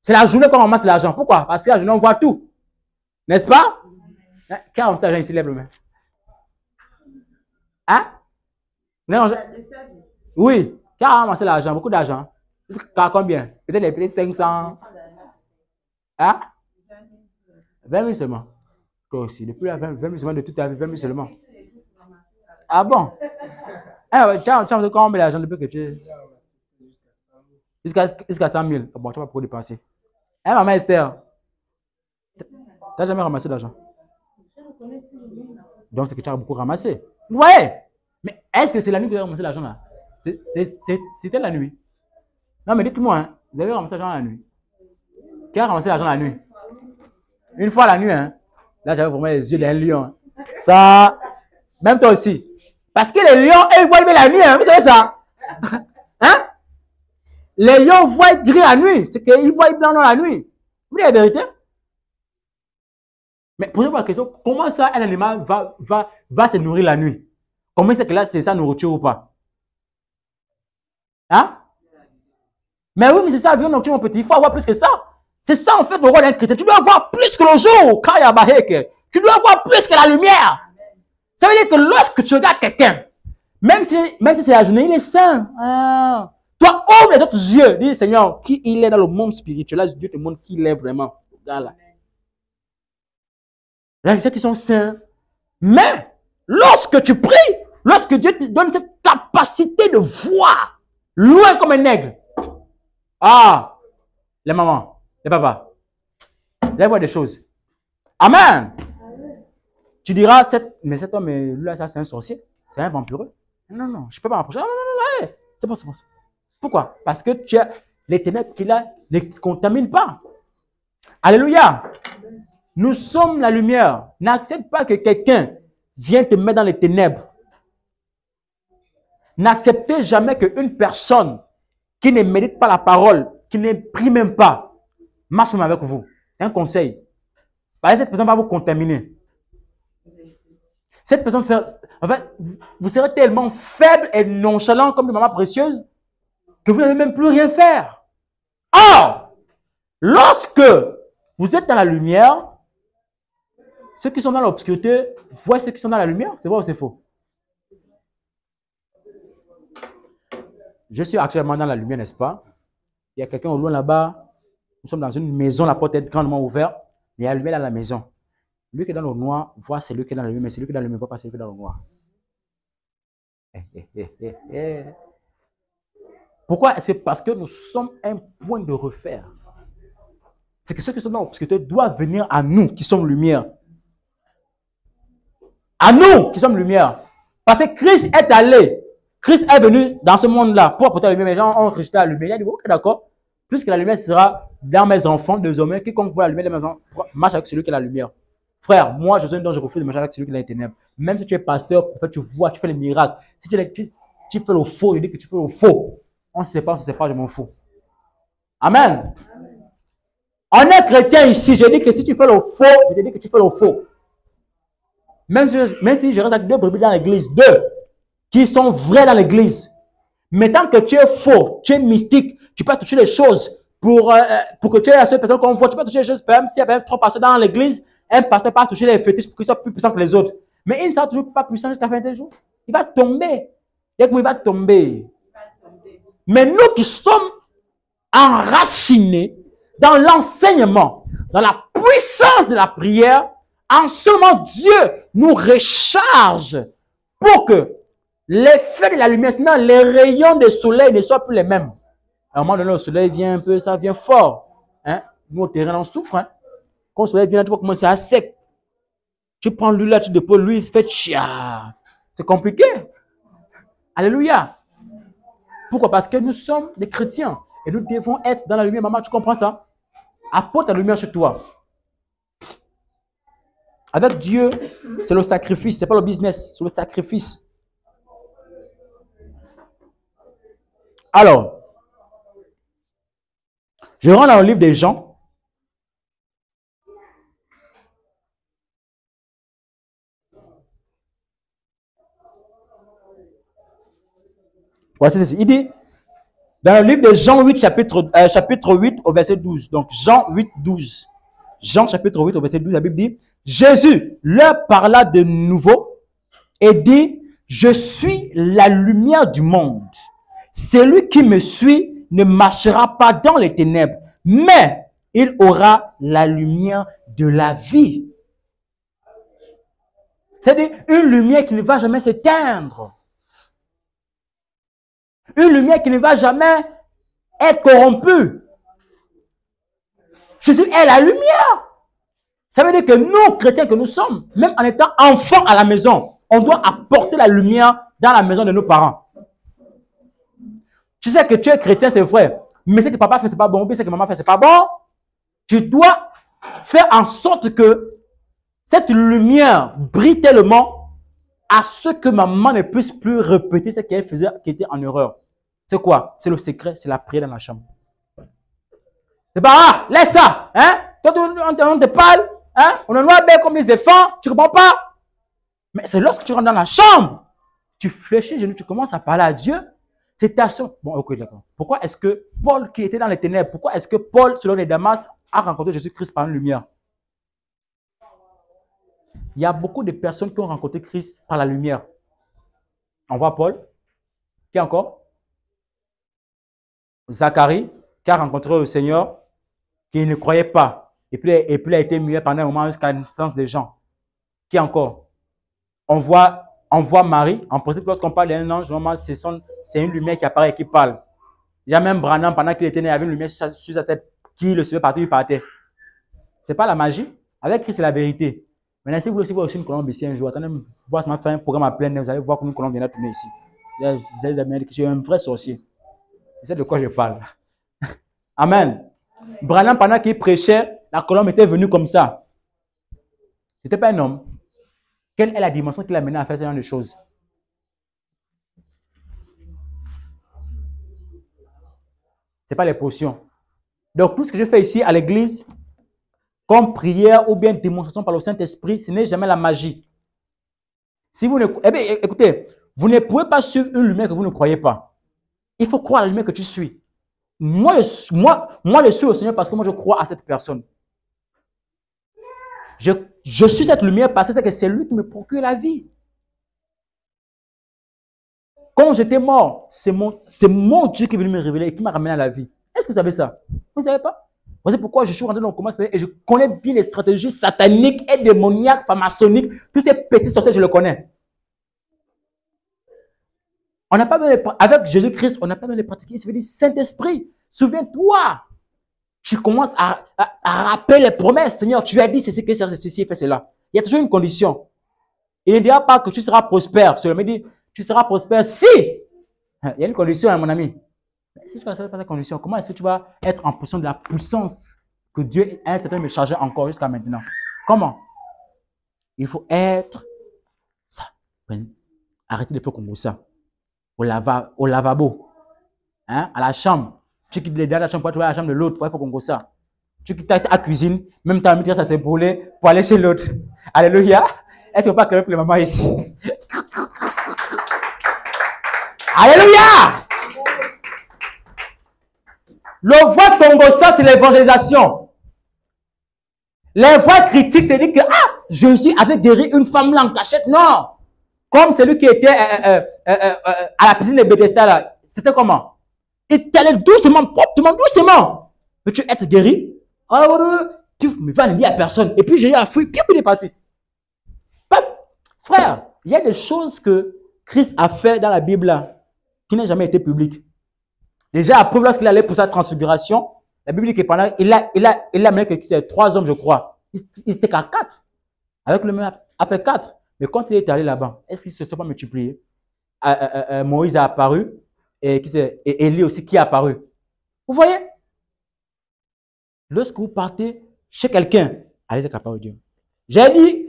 C'est la journée qu'on ramasse l'argent. Pourquoi? Parce que la journée, on voit tout. N'est-ce pas? Qui a ramassé l'argent ici? Lève le main. Hein? Oui. Qui a ramassé l'argent? Beaucoup d'argent. Jusqu'à combien? Peut-être 500. Hein? 20 000 seulement. Toi aussi. Depuis 20 000 seulement de toute ta vie, 20 000 seulement. Ah bon? Tu as combien d'argent depuis que tu es? Jusqu'à 100 000. Bon, tu vas pouvoir dépenser. Hein, maman Esther? Tu n'as jamais ramassé d'argent? Donc, c'est que tu as beaucoup ramassé. Ouais! Mais est-ce que c'est la nuit que tu as ramassé l'argent là? C'était la nuit. Non, mais dites-moi, hein, vous avez ramassé l'argent la nuit? Qui a ramassé l'argent la nuit? Une fois la nuit, hein? Là, j'avais vraiment les yeux d'un lion. Ça, même toi aussi. Parce que les lions, ils voient bien la nuit, hein, vous savez ça? Hein? Les lions voient gris la nuit. C'est qu'ils voient blanc dans la nuit. Vous voulez la vérité? Mais posez-vous la question, comment ça un animal va se nourrir la nuit? Comment c'est que là, c'est sa nourriture ou pas? Hein? Mais oui, mais c'est ça, la vie nocturne, mon petit. Il faut avoir plus que ça. C'est ça, en fait, le rôle d'un chrétien. Tu dois avoir plus que le jour. Tu dois avoir plus que la lumière. Ça veut dire que lorsque tu regardes quelqu'un, même si c'est la journée, il est saint. Ah. Toi, ouvre les autres yeux. Dis, Seigneur, qui il est dans le monde spirituel. Là, Dieu te montre qui il est vraiment. Regarde là. Il y a des gens qui sont saints. Mais, lorsque tu pries, lorsque Dieu te donne cette capacité de voir, loin comme un aigle. Ah, les mamans, les papas, les voient des choses. Amen. Tu diras, mais cet homme, là, ça, c'est un sorcier. C'est un vampireux. Non, non, je ne peux pas m'approcher. Non, non, non, c'est bon, c'est bon. Pourquoi? Parce que tu as les ténèbres qui là ne contaminent pas. Alléluia. Nous sommes la lumière. N'accepte pas que quelqu'un vienne te mettre dans les ténèbres. N'acceptez jamais qu'une personne qui ne médite pas la parole, qui ne prie même pas, marche même avec vous. C'est un conseil. Parce que cette personne va vous contaminer. Cette personne, en fait, vous serez tellement faible et nonchalant comme des mamans précieuses que vous n'allez même plus rien faire. Or, lorsque vous êtes dans la lumière, ceux qui sont dans l'obscurité voient ceux qui sont dans la lumière. C'est vrai ou c'est faux? Je suis actuellement dans la lumière, n'est-ce pas? Il y a quelqu'un au loin là-bas. Nous sommes dans une maison, la porte est grandement ouverte. Il y a la lumière dans la maison. Lui qui est dans le noir voit celui qui est dans la lumière, mais celui qui est dans la lumière ne voit pas celui qui est dans le noir. Pourquoi? C'est parce que nous sommes un point de repère. C'est que ceux qui sont dans l'obscurité doivent venir à nous qui sommes lumière. À nous qui sommes lumière. Parce que Christ est allé. Christ est venu dans ce monde-là pour apporter la lumière. Les gens ont rejeté la lumière. Il a dit, ok, d'accord. Puisque la lumière sera dans mes enfants, désormais, quiconque voit la lumière de mes enfants, marche avec celui qui a la lumière. Frère, moi, je suis un don, je refuse de marcher avec celui qui a les ténèbres. Même si tu es pasteur, prophète, tu vois, tu fais les miracles. Si tu fais le faux, je dis que tu fais le faux. On ne sait pas, je m'en fous. Amen. On est chrétien ici, je dis que si tu fais le faux, je te dis que tu fais le faux. Même si je reste avec deux brebis dans l'église, deux qui sont vrais dans l'église. Mais tant que tu es faux, tu es mystique, tu peux toucher les choses pour que tu aies la seule personne qu'on voit. Tu peux toucher les choses, même s'il y avait trois pasteurs dans l'église, un pasteur peut toucher les fétiches pour qu'il soit plus puissant que les autres. Mais il ne sera toujours pas puissant jusqu'à la fin des jours. Il va tomber. Il va tomber. Mais nous qui sommes enracinés dans l'enseignement, dans la puissance de la prière, en ce moment, Dieu nous recharge pour que l'effet de la lumière, sinon les rayons du soleil ne soient plus les mêmes. À un moment donné, le soleil vient un peu, ça vient fort. Hein? Nous, au terrain, on souffre. Hein? Quand le soleil vient, tu vas commencer à sec. Tu prends l'huile là, tu déposes l'huile, il se fait chia. C'est compliqué. Alléluia. Pourquoi? Parce que nous sommes des chrétiens et nous devons être dans la lumière. Maman, tu comprends ça? Apporte la lumière chez toi. Avec Dieu, c'est le sacrifice, ce n'est pas le business, c'est le sacrifice. Alors, je rentre dans le livre des Jean. Voici ceci. Il dit, dans le livre de Jean 8, chapitre 8 au verset 12. Donc, Jean 8, 12. Jean chapitre 8 au verset 12, la Bible dit, Jésus leur parla de nouveau et dit, je suis la lumière du monde. Celui qui me suit ne marchera pas dans les ténèbres, mais il aura la lumière de la vie. C'est-à-dire une lumière qui ne va jamais s'éteindre. Une lumière qui ne va jamais être corrompue. Jésus est la lumière. Ça veut dire que nous, chrétiens que nous sommes, même en étant enfants à la maison, on doit apporter la lumière dans la maison de nos parents. Tu sais que tu es chrétien, c'est vrai. Mais ce que papa fait, c'est pas bon. Ou bien ce que maman fait, c'est pas bon. Tu dois faire en sorte que cette lumière brille tellement à ce que maman ne puisse plus répéter ce qu'elle faisait qui était en erreur. C'est quoi? C'est le secret, c'est la prière dans la chambre. C'est pas, laisse ça. Hein? Toi, on te parle. Hein? On en voit bien comme les enfants, tu ne comprends pas? Mais c'est lorsque tu rentres dans la chambre, tu fléchis les genoux, tu commences à parler à Dieu. C'est ta soeur. Bon, ok, d'accord. Pourquoi est-ce que Paul, qui était dans les ténèbres, pourquoi est-ce que Paul, selon les Damas, a rencontré Jésus-Christ par une lumière? Il y a beaucoup de personnes qui ont rencontré Christ par la lumière. On voit Paul. Qui encore? Zacharie, qui a rencontré le Seigneur, qui ne croyait pas. Et puis il a été muet pendant un moment jusqu'à la naissance des gens. Qui encore? On voit Marie. En principe, lorsqu'on parle d'un ange, normalement, c'est une lumière qui apparaît et qui parle. Il y a même Branham, pendant qu'il était né, il y avait une lumière sur sa tête qui le suivait partout, il partait. Ce n'est pas la magie. Avec Christ, c'est la vérité. Maintenant, si vous voulez aussi une colombe ici un jour, attendez, voir si on fait un programme à plein nez, vous allez voir qu'une colombe vient tourner ici. Vous allez dire que je suis un vrai sorcier. C'est de quoi je parle. Amen. Branham, pendant qu'il prêchait, la colombe était venue comme ça. Ce n'était pas un homme. Quelle est la dimension qui l'a mené à faire ce genre de choses? Ce n'est pas les potions. Donc, tout ce que je fais ici à l'église, comme prière ou bien démonstration par le Saint-Esprit, ce n'est jamais la magie. Si vous ne, eh bien, écoutez, vous ne pouvez pas suivre une lumière que vous ne croyez pas. Il faut croire à la lumière que tu suis. Moi, je suis au Seigneur parce que moi, je crois à cette personne. Je suis cette lumière parce que c'est lui qui me procure la vie. Quand j'étais mort, c'est mon Dieu qui est venu me révéler et qui m'a ramené à la vie. Est-ce que vous savez ça? Vous ne savez pas? C'est pourquoi je suis rentré dans le commerce et je connais bien les stratégies sataniques et démoniaques, pharmaçonniques. Tous ces petits sorciers, je les connais. On n'a pas besoin avec Jésus-Christ, on n'a pas besoin de les pratiquer. Il se veut dire Saint-Esprit, souviens-toi. Tu commences à rappeler les promesses. Seigneur, tu as dit ceci, ceci, fait cela. Il y a toujours une condition. Il ne dira pas que tu seras prospère. Seulement il dit, tu seras prospère si. Il y a une condition, hein, mon ami. Si tu ne respectes pas cette condition, comment est-ce que tu vas être en position de la puissance que Dieu est en train de me charger encore jusqu'à maintenant? Comment? Il faut être ça. Arrêtez de faire comme ça. Au lavabo, hein, à la chambre. Tu quittes les deux de la chambre pour aller à la chambre de l'autre. Il faut qu'on fasse ça. Tu quittes la cuisine, même temps, ça s'est brûlé pour aller chez l'autre. Alléluia. Est-ce qu'on peut acclamer pour les mamans ici? Alléluia. Le voie Congossa, c'est l'évangélisation. Les voies critiques, c'est dire que Jésus avait guéri une femme là en cachette. Non. Comme celui qui était à la piscine de Bethesda là. C'était comment? Il t'allait doucement, proprement, doucement. Veux-tu être guéri? Tu ne vas le dire à personne. Et puis Jésus a fui, puis il est parti. Frère, il y a des choses que Christ a fait dans la Bible là, qui n'ont jamais été publiques. Déjà, après, lorsqu'il allait pour sa transfiguration, la Bible dit que pendant, il a amené que c'est 3 hommes, je crois. Il n'était qu'à 4. Avec le même, après 4. Mais quand il est allé là-bas, est-ce qu'il ne se sont pas multipliés? Moïse a apparu et Élie aussi qui a apparu. Vous voyez? Lorsque vous partez chez quelqu'un, allez avec la parole de Dieu. J'ai dit,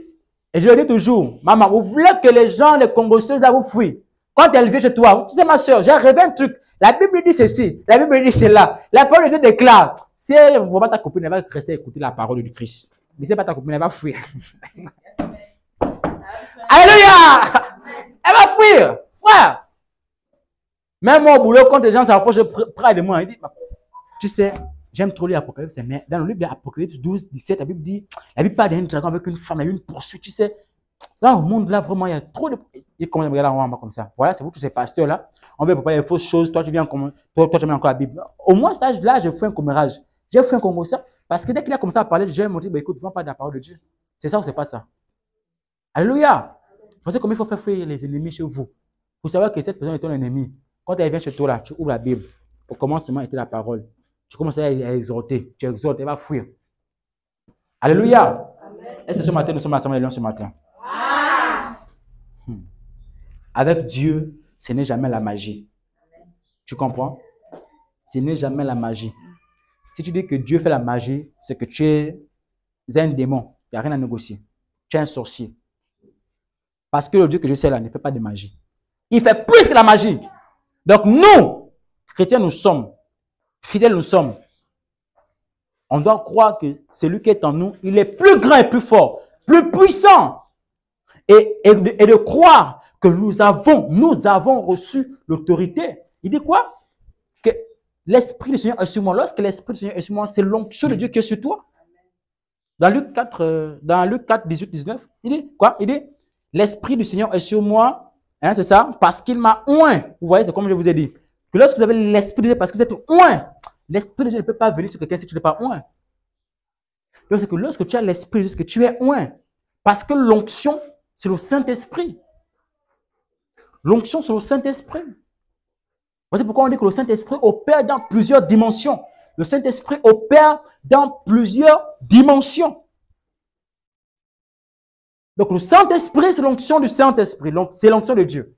et je le dis toujours, maman, vous voulez que les gens, les Congolaises, là, vous fuient. Quand elle vient chez toi, tu sais ma soeur, j'ai rêvé un truc. La Bible dit ceci, la Bible dit cela. La parole de Dieu déclare. Si elle ne voit pas ta copine, elle va rester écouter la parole du Christ. Mais si elle ne voit pas ta copine, elle va fuir. Alléluia! Elle va fuir. Frère. Même moi au boulot, quand les gens s'approchent près de moi, ils disent, tu sais, j'aime trop lire l'Apocalypse, mais dans le livre de l'Apocalypse 12, 17, la Bible parle d'un dragon avec une femme, il y a une poursuite, tu sais. Dans le monde là, vraiment, il y a trop de... Ils commencent à me regarder en bas comme ça. Voilà, c'est vous tous ces pasteurs-là. On veut préparer les fausses choses. Toi, tu viens comme... Toi, tu mets encore la Bible. Au moins, cet âge-là, j'ai fait un commérage. J'ai fait un comme ça. Parce que dès qu'il a commencé à parler, j'ai me dit, écoute, ne vends pas de la parole de Dieu. C'est ça ou c'est pas ça? Alléluia. Vous pensez comment il faut faire fuir les ennemis chez vous? Vous savez que cette personne est ton ennemi. Quand elle vient chez toi, là, tu ouvres la Bible. Au commencement était la parole. Tu commences à exhorter. Tu exhortes, elle va fuir. Alléluia. Est-ce que ce matin, nous sommes ensemble ce matin? Avec Dieu, ce n'est jamais la magie. Tu comprends? Ce n'est jamais la magie. Si tu dis que Dieu fait la magie, c'est que tu es un démon. Il n'y a rien à négocier. Tu es un sorcier. Parce que le Dieu que je sais là ne fait pas de magie. Il fait plus que la magie. Donc nous, chrétiens, nous sommes. Fidèles, nous sommes. On doit croire que celui qui est en nous, il est plus grand et plus fort, plus puissant. Et de croire que nous avons reçu l'autorité. Il dit quoi? Que l'Esprit du Seigneur est sur moi. Lorsque l'Esprit du Seigneur est sur moi, c'est l'onction de Dieu qui est sur toi. Dans Luc 4, 18, 19, il dit quoi? Il dit, l'Esprit du Seigneur est sur moi, hein, c'est ça, parce qu'il m'a oint. Vous voyez, c'est comme je vous ai dit. Que lorsque vous avez l'Esprit de Dieu, parce que vous êtes oint, l'Esprit de Dieu ne peut pas venir sur quelqu'un si tu n'es pas oint. Donc, c'est que lorsque tu as l'Esprit de Dieu, c'est que tu es oint. Parce que l'onction, c'est le Saint-Esprit. L'onction, c'est le Saint-Esprit. Voici pourquoi on dit que le Saint-Esprit opère dans plusieurs dimensions. Le Saint-Esprit opère dans plusieurs dimensions. Donc, le Saint-Esprit, c'est l'onction du Saint-Esprit. C'est l'onction de Dieu.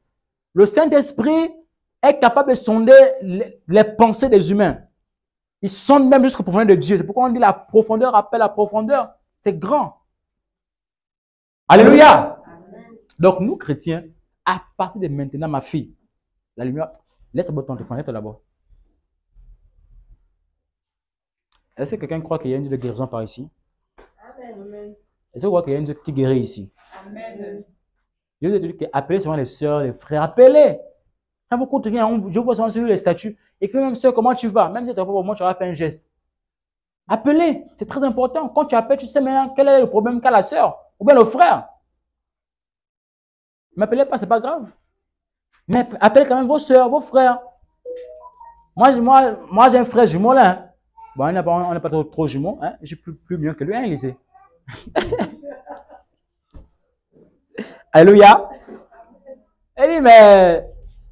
Le Saint-Esprit est capable de sonder les pensées des humains. Il sonde même jusqu'au profondeur de Dieu. C'est pourquoi on dit la profondeur appelle la profondeur. C'est grand. Alléluia. Donc, nous, chrétiens, à partir de maintenant, ma fille, la lumière, laisse-moi ton téléphone, laisse-toi là-bas. Est-ce que quelqu'un croit qu'il y a une Dieu de guérison par ici? Amen. Est-ce que vous croyez qu'il y a une Dieu qui guérit ici? Amen. Je vous ai dit appelez souvent les soeurs, les frères, appelez. Ça ne vous coûte rien. Je vois souvent sur les statuts. Et même soeur, comment tu vas? Même si tu n'as pas au moment, tu vas faire un geste. Appelez, c'est très important. Quand tu appelles, tu sais maintenant quel est le problème qu'a la soeur ou bien le frère. Ne m'appelez pas, ce n'est pas grave. Mais appelez quand même vos soeurs, vos frères. Moi j'ai un frère jumeau là. Hein. Bon, on n'est pas trop jumeaux. Hein. Je suis plus mieux que lui, hein, Élysée. Alléluia. Elle dit, mais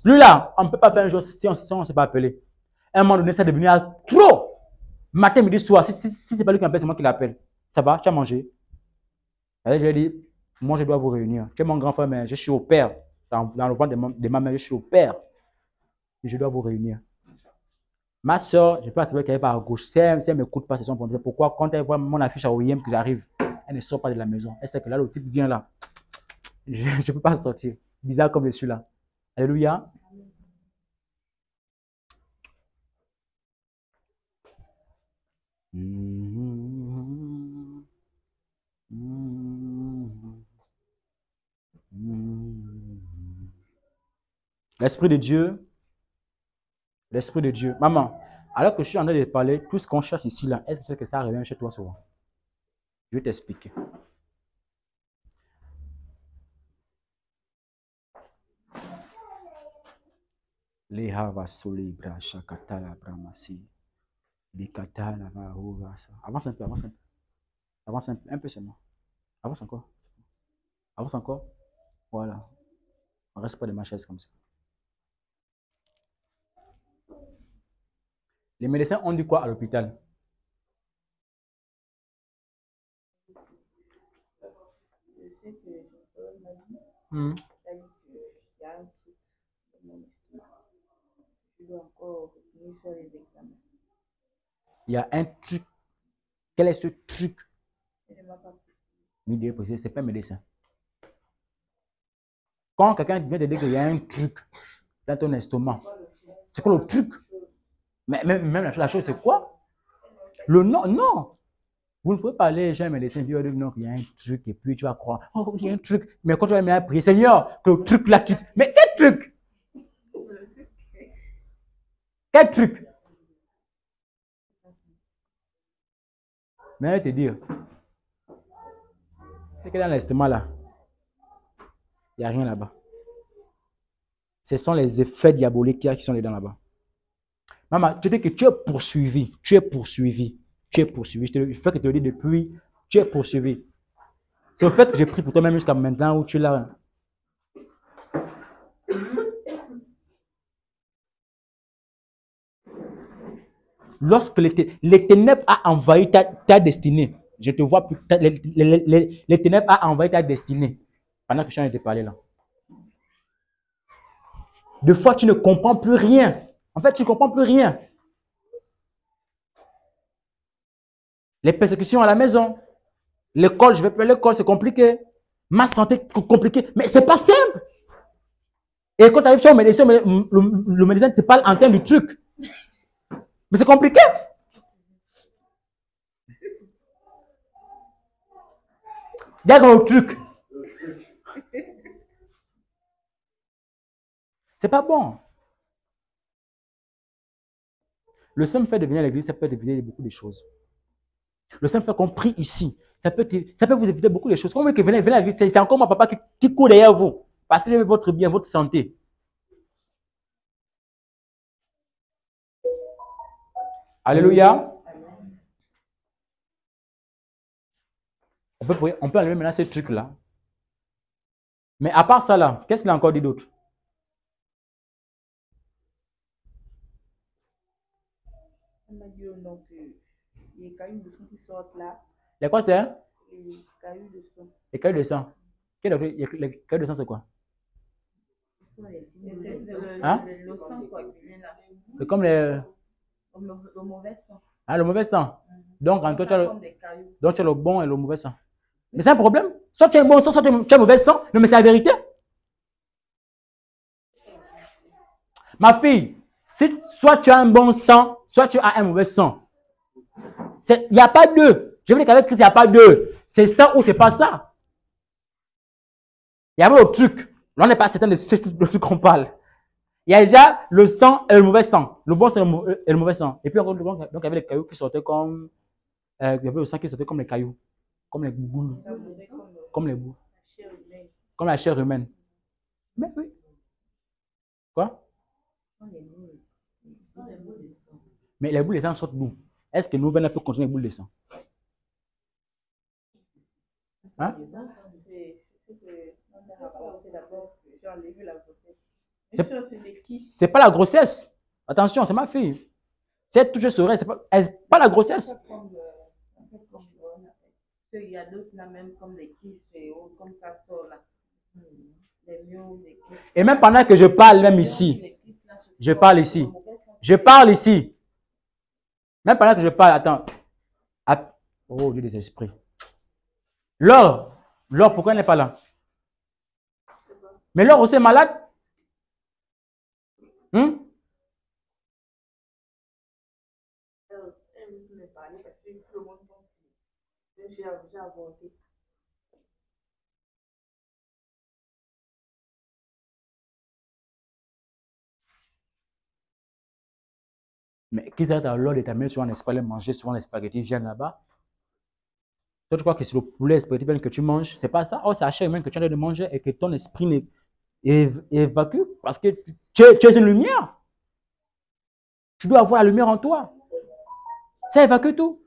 lui là, on ne peut pas faire un jour si on ne s'est pas appelé. À un moment donné, ça est devenu trop. Matin, midi, soir. Si ce n'est pas lui qui appelle, c'est moi qui l'appelle. Ça va, tu as mangé. Alors, je lui ai dit, moi je dois vous réunir. Tu es mon grand frère, mais je suis au père. Dans le ventre de ma mère, je suis au père. Et je dois vous réunir. Ma soeur, je ne peux pas savoir qu'elle est pas à gauche. Si elle ne m'écoute pas, c'est son problème. Pourquoi quand elle voit mon affiche à OIM que j'arrive, elle ne sort pas de la maison. Elle sait que là, le type vient là. Je ne peux pas sortir. Bizarre comme je suis là. Alléluia. L'Esprit de Dieu. L'Esprit de Dieu. Maman, alors que je suis en train de parler, tout ce qu'on chasse ici, là, est-ce que c'est que ça revient chez toi souvent? Je vais t'expliquer. Les hava solibra shakatala bramasi. Bikatala va rovasa. Avance un peu, avance un peu. Avance un peu seulement. Avance encore. Avance encore. Voilà. On reste pas de ma chaise comme ça. Les médecins ont dit quoi à l'hôpital? Je sais que il y a un truc dans mon histoire. Je dois encore retenir sur les examens. Il y a un truc. Quel est ce truc? Je ne m'en pas Ce n'est pas un médecin. Quand quelqu'un vient te dire qu'il y a un truc dans ton estomac, c'est quoi le truc? Mais même la chose, c'est quoi? Le nom, non. Vous ne pouvez pas aller chez un médecin et dire non, qu'il y a un truc et puis tu vas croire, oh, il y a un truc. Mais quand tu vas me prier, Seigneur, que le truc là quitte. Mais quel truc? Quel truc? Mais elle va te dire, c'est que dans l'estomac là, il n'y a rien là-bas. Ce sont les effets diaboliques qui sont dedans là-bas. Maman, tu dis que tu es poursuivi. Tu es poursuivi. Tu es poursuivi. Je fais que te le dis depuis, tu es poursuivi. C'est au fait que j'ai pris pour toi-même jusqu'à maintenant où tu es là. Lorsque les ténèbres a envahi ta destinée, je te vois plus. Les ténèbres a envahi ta destinée. Pendant que je suis en train de te parler là. Des fois, tu ne comprends plus rien. En fait, tu ne comprends plus rien. Les persécutions à la maison. L'école, je vais plus à l'école, c'est compliqué. Ma santé, compliqué. Mais ce n'est pas simple. Et quand tu arrives chez le médecin, le médecin te parle en termes du truc. Mais c'est compliqué. Dès qu'on le truc. C'est pas bon. Le simple fait de venir à l'église, ça peut éviter beaucoup de choses. Le simple fait qu'on prie ici, ça peut vous éviter beaucoup de choses. Quand vous voulez que venez à l'église, c'est encore mon papa qui court derrière vous. Parce qu'il veut votre bien, votre santé. Alléluia. On peut enlever maintenant ce truc-là. Mais à part ça là, qu'est-ce qu'il a encore dit d'autre? On m'a dit donc les cailloux de sang qui sortent là. Les quoi c'est? Les cailloux de sang. Les cailloux de sang. Les cailloux de sang c'est quoi? Hein? Le sang quoi qui vient là. C'est comme le mauvais sang. Ah, le mauvais sang. Donc, en toi, tu as le bon et le mauvais sang. Mais c'est un problème. Soit tu as un bon sang, soit tu as un mauvais sang. Non, mais c'est la vérité. Ma fille, si soit tu as un bon sang, soit tu as un mauvais sang. Il n'y a pas deux. Je veux dire qu'avec Christ, il n'y a pas deux. C'est ça ou c'est pas ça. Il y a pas le truc. Là, on n'est pas certain de ce truc qu'on parle. Il y a déjà le sang et le mauvais sang. Le bon sang et le mauvais sang. Et puis, donc, il y avait les cailloux qui sortaient comme. Il y avait le sang qui sortait comme les cailloux. Comme les boules. Comme les boules. Comme la chair humaine. Mais oui. Quoi? Mais les boules de sang sortent d'où? Est-ce que nous, on peut continuer les boules de sang? Hein? C'est pas la grossesse. Attention, c'est ma fille. C'est tout je serai, c'est pas la grossesse. Il y a d'autres là même comme les kystes et autres, comme ça sort là. Les myomes, les kystes. Et même pendant que je parle, même ici, je parle ici. Je parle ici. Même pendant que je parle, attends. Oh Dieu des esprits. Laure, pourquoi elle n'est pas là? Mais Laure aussi est malade? Elle me parlait parce que tout le monde pense que j'ai avorté. Mais qui s'arrête à l'heure de ta mère, tu vas en Espagne manger souvent les spaghettis viennent là-bas? Toi, tu crois que c'est le poulet spaghetti que tu manges? C'est pas ça. Oh, c'est la chair humaine que tu as de manger et que ton esprit évacue parce que tu es une lumière. Tu dois avoir la lumière en toi. Ça évacue tout.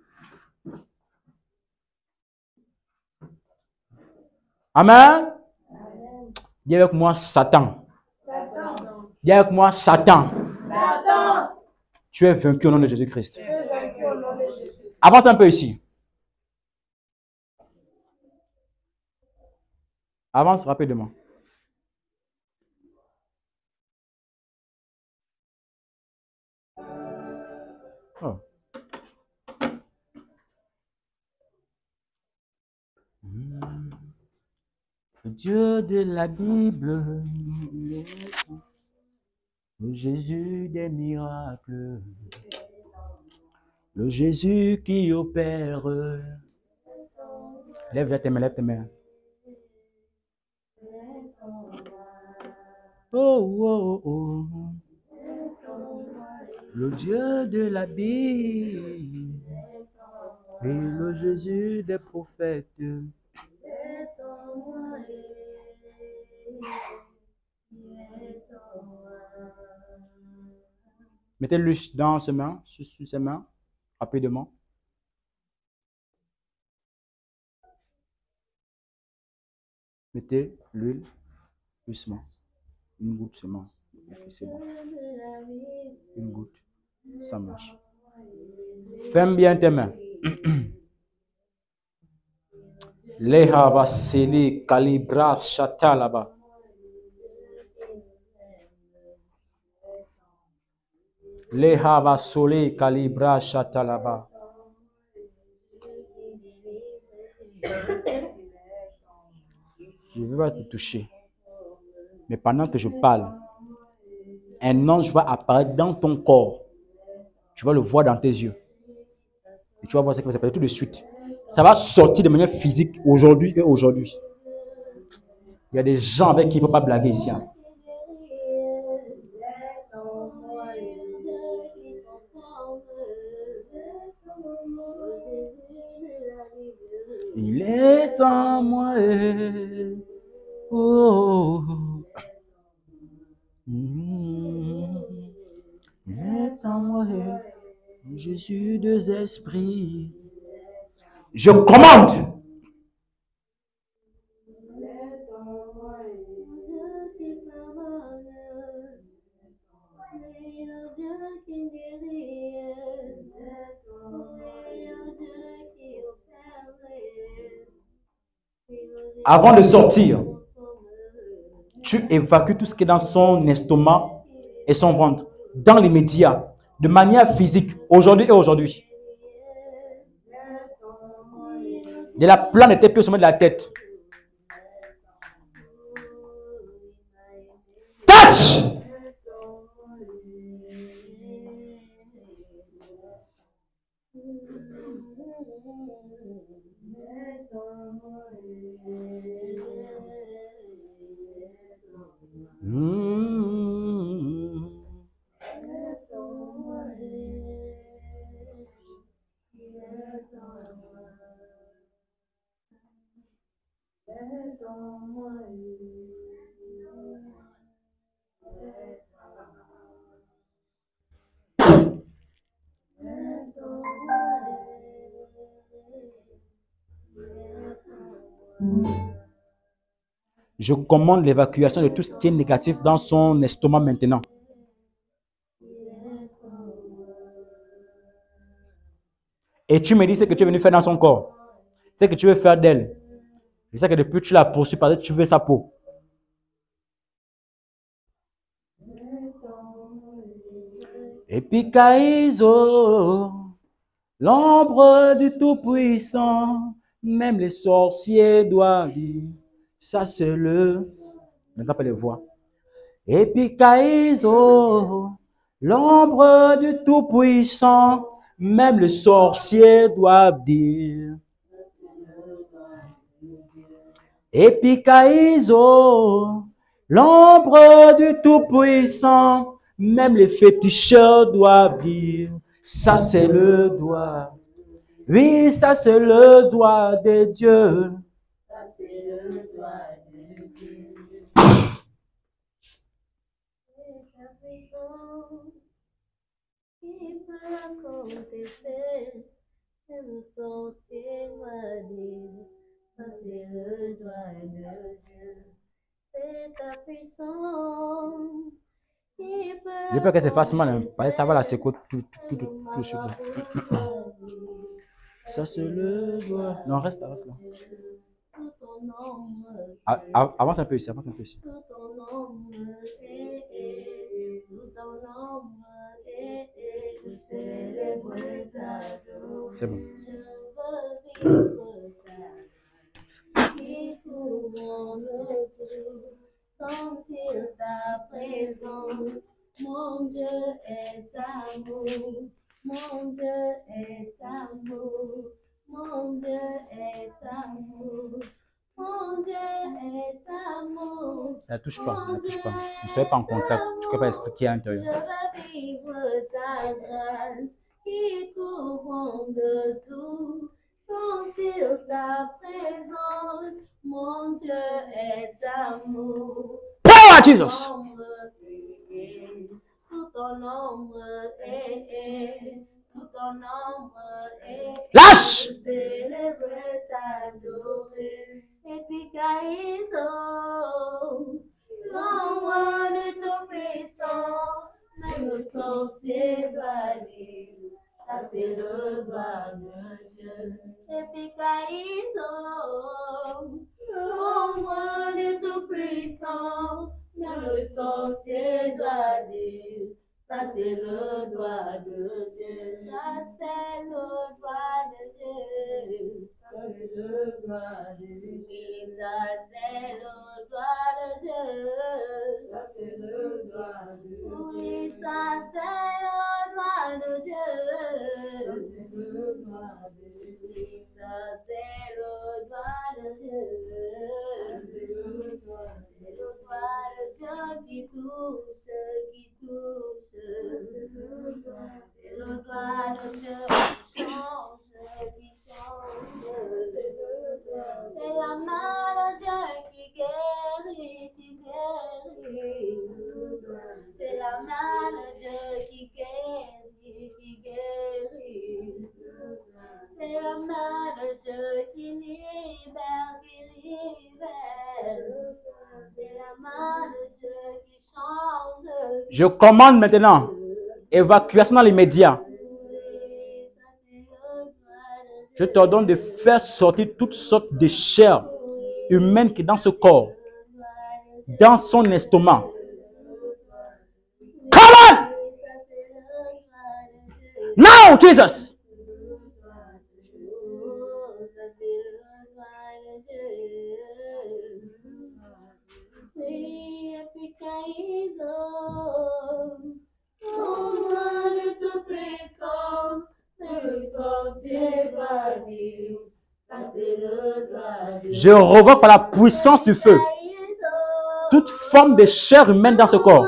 Amen. Dis avec moi, Satan. Dis avec moi, Satan. Tu es vaincu au nom de Jésus-Christ. Avance un peu ici. Avance rapidement. Oh. Le Dieu de la Bible, le Jésus des miracles, le Jésus qui opère. Lève tes mains, lève tes mains. Oh, oh, oh. Le Dieu de la Bible et le Jésus des prophètes. Mettez-le dans ses mains, sur ses mains, rapidement. Mettez l'huile doucement. Une goutte seulement. C'est bon. Une goutte. Ça marche. Ferme bien tes mains. Leha vasili kalibra shata là-bas. Leha vasoli kalibra shata là-bas. Je ne veux pas te toucher. Mais pendant que je parle, un ange va apparaître dans ton corps. Tu vas le voir dans tes yeux. Et tu vas voir ce qui va se passer tout de suite. Ça va sortir de manière physique aujourd'hui et aujourd'hui. Il y a des gens avec qui il ne faut pas blaguer ici. Hein. Il est en moi. Oh. Il est en moi. Jésus des esprits. Je commande. Avant de sortir, tu évacues tout ce qui est dans son estomac et son ventre, dans les médias, de manière physique, aujourd'hui et aujourd'hui. De la plante de tes pieds au sommet de la tête. Touch! Je commande l'évacuation de tout ce qui est négatif dans son estomac maintenant. Et tu me dis ce que tu es venu faire dans son corps. Ce que tu veux faire d'elle. C'est ça que depuis tu la poursuis parce que tu veux sa peau. Epikaizo, l'ombre du Tout-Puissant, même les sorciers doivent dire. Ça c'est le... N'entends pas les voix. Epikaizo, l'ombre du Tout-Puissant, même les sorciers doivent dire. Epikaizo, l'ombre du Tout-Puissant, même les féticheurs doivent dire. Ça c'est le doigt. Oui, ça c'est le doigt de Dieu. Ça c'est le doigt de Dieu. Ça c'est le doigt de Dieu. C'est ta puissance. J'ai peur que c'est fasse mal, hein, parce que ça va la secouer tout de suite. Ça c'est le doigt. Non, reste là. Avance un peu ici, C'est bon. Sentir ta présence, mon Dieu est amour, mon Dieu est amour, mon Dieu est amour, mon Dieu est amour. Ne touche pas. Ne soyez pas en contact, tu ne peux pas expliquer à l'intérieur. Je veux vivre ta grâce qui couvre de tout, sentir ta présence. Mon Dieu est amour. Power Jesus. Sous ton ombre, sous ton ombre, lâche. Célébrer, t'adorer. Epikaizo, l'ombre de ton puissant, même le sorcier doit dire. Ça c'est le doigt de Dieu. Epikaizo, l'ombre du Tout-Puissant, même le sorcier doit dire. Ça c'est le doigt de Dieu. Ça c'est le doigt de Dieu. Ça c'est le doigt de Dieu. Ça c'est le doigt de Dieu. Ça c'est le doigt de Dieu. Oui, ça c'est le doigt de Dieu. Ça c'est le doigt de Dieu. Ça c'est C'est le doigt de Dieu qui change, qui change. C'est la main de Dieu qui guérit, qui guérit. C'est la main de Dieu qui guérit, qui guérit. C'est la main de Dieu qui libère, qui libère. C'est la main de Dieu qui change. Je commande maintenant évacuation dans les médias. Je t'ordonne de faire sortir toutes sortes de chair humaine qui est dans ce corps, dans son estomac. Come on! Now, Jesus! Je revois par la puissance du feu toute forme de chair humaine dans ce corps.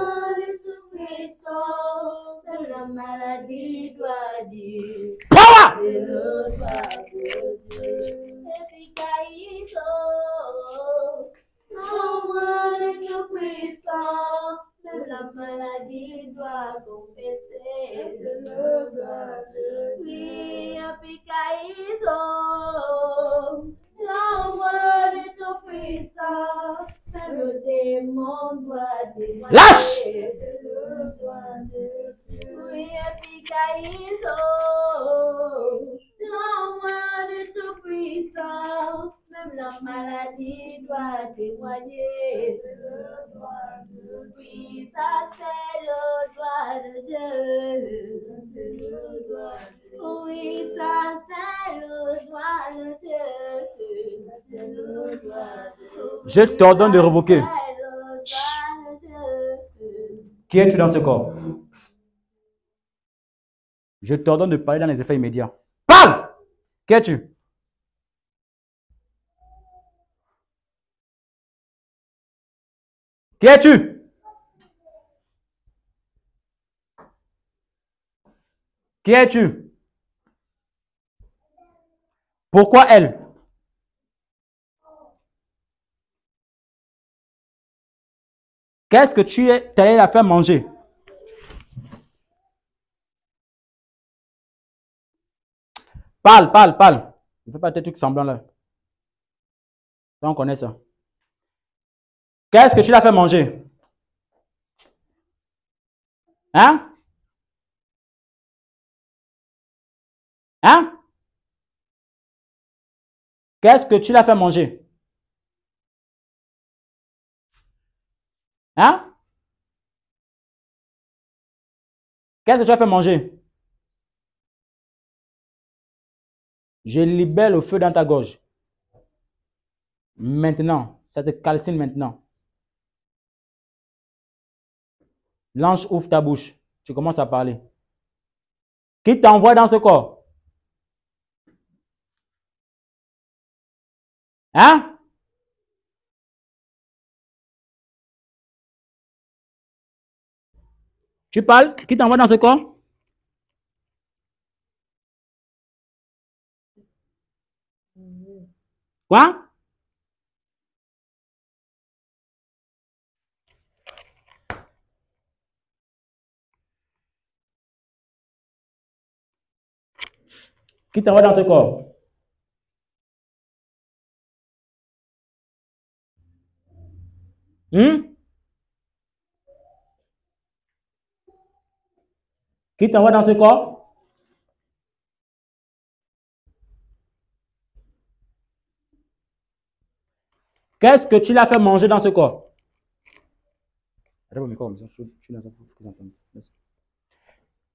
Power! Même la maladie doit confesser. Oui, Apikaïso, l'envoi de ton puissant, même le démon doit témoigner. Lâche! Oui, Apikaïso, l'envoi de ton puissant, même la maladie doit témoigner. Oui, ça c'est le doigt de Dieu. Oui, ça c'est le doigt de Dieu. Je t'ordonne de revoquer. Qui es-tu dans ce corps? Je t'ordonne de parler dans les effets immédiats. Parle! Qui es-tu? Qui es-tu? Qui es-tu? Pourquoi elle? Qu'est-ce que tu es allé la faire manger? Parle, parle, parle. Ne fais pas tes trucs semblants là. Ça, on connaît ça. Qu'est-ce que tu l'as fait manger? Hein? Hein? Qu'est-ce que tu l'as fait manger? Hein? Qu'est-ce que tu as fait manger? Je libère le feu dans ta gorge. Maintenant, ça te calcine maintenant. L'ange ouvre ta bouche. Tu commences à parler. Qui t'envoie dans ce corps? Hein? Tu parles? Qui t'envoie dans ce corps? Quoi? Qui t'envoie dans ce corps? Qui t'envoie dans ce corps? Qu'est-ce que tu l'as fait manger dans ce corps?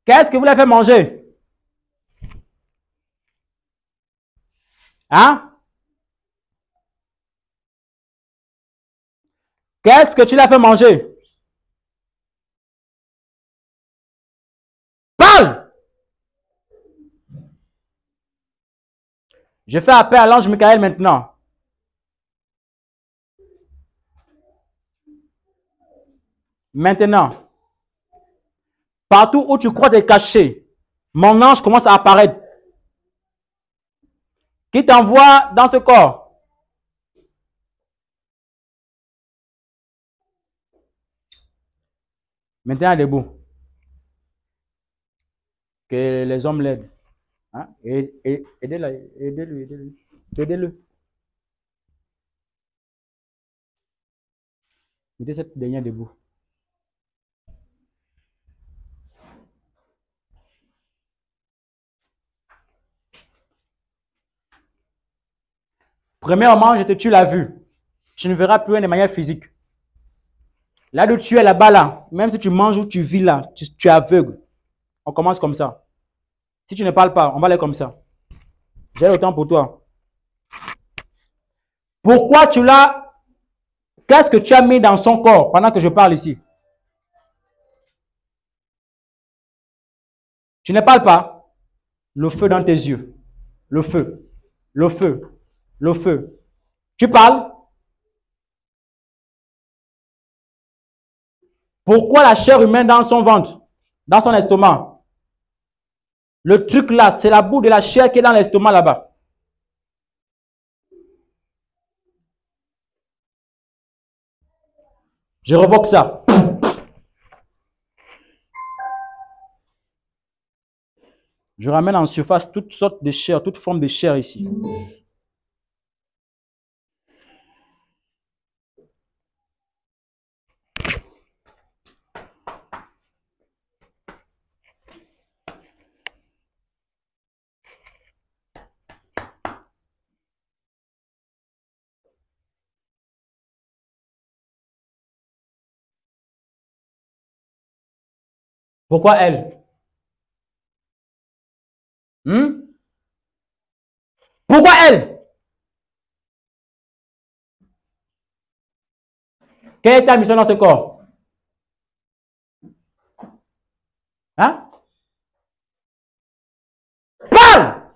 Qu'est-ce que vous l'avez fait manger? Hein? Qu'est-ce que tu l'as fait manger? Parle! Je fais appel à l'ange Michael maintenant. Maintenant, Partout où tu crois t'es caché, mon ange commence à apparaître. Qui t'envoie dans ce corps? Maintenant, debout. Que les hommes l'aident. Hein? Aidez-le, aidez-le. Aidez-le. Mettez cette dernière debout. Premièrement, je te tue la vue. Tu ne verras plus rien de manière physique. Là où tu es là-bas, là, même si tu manges ou tu vis là, tu es aveugle. On commence comme ça. Si tu ne parles pas, on va aller comme ça. J'ai le temps pour toi. Pourquoi tu l'as? Qu'est-ce que tu as mis dans son corps pendant que je parle ici? Tu ne parles pas? Le feu dans tes yeux. Le feu. Le feu. Le feu. Tu parles? Pourquoi la chair humaine dans son ventre? Dans son estomac? Le truc là, c'est la boue de la chair qui est dans l'estomac là-bas. Je revoque ça. Je ramène en surface toutes sortes de chair, toutes formes de chair ici. Pourquoi elle? Pourquoi elle? Quelle est ta mission dans ce corps? Hein? Parle!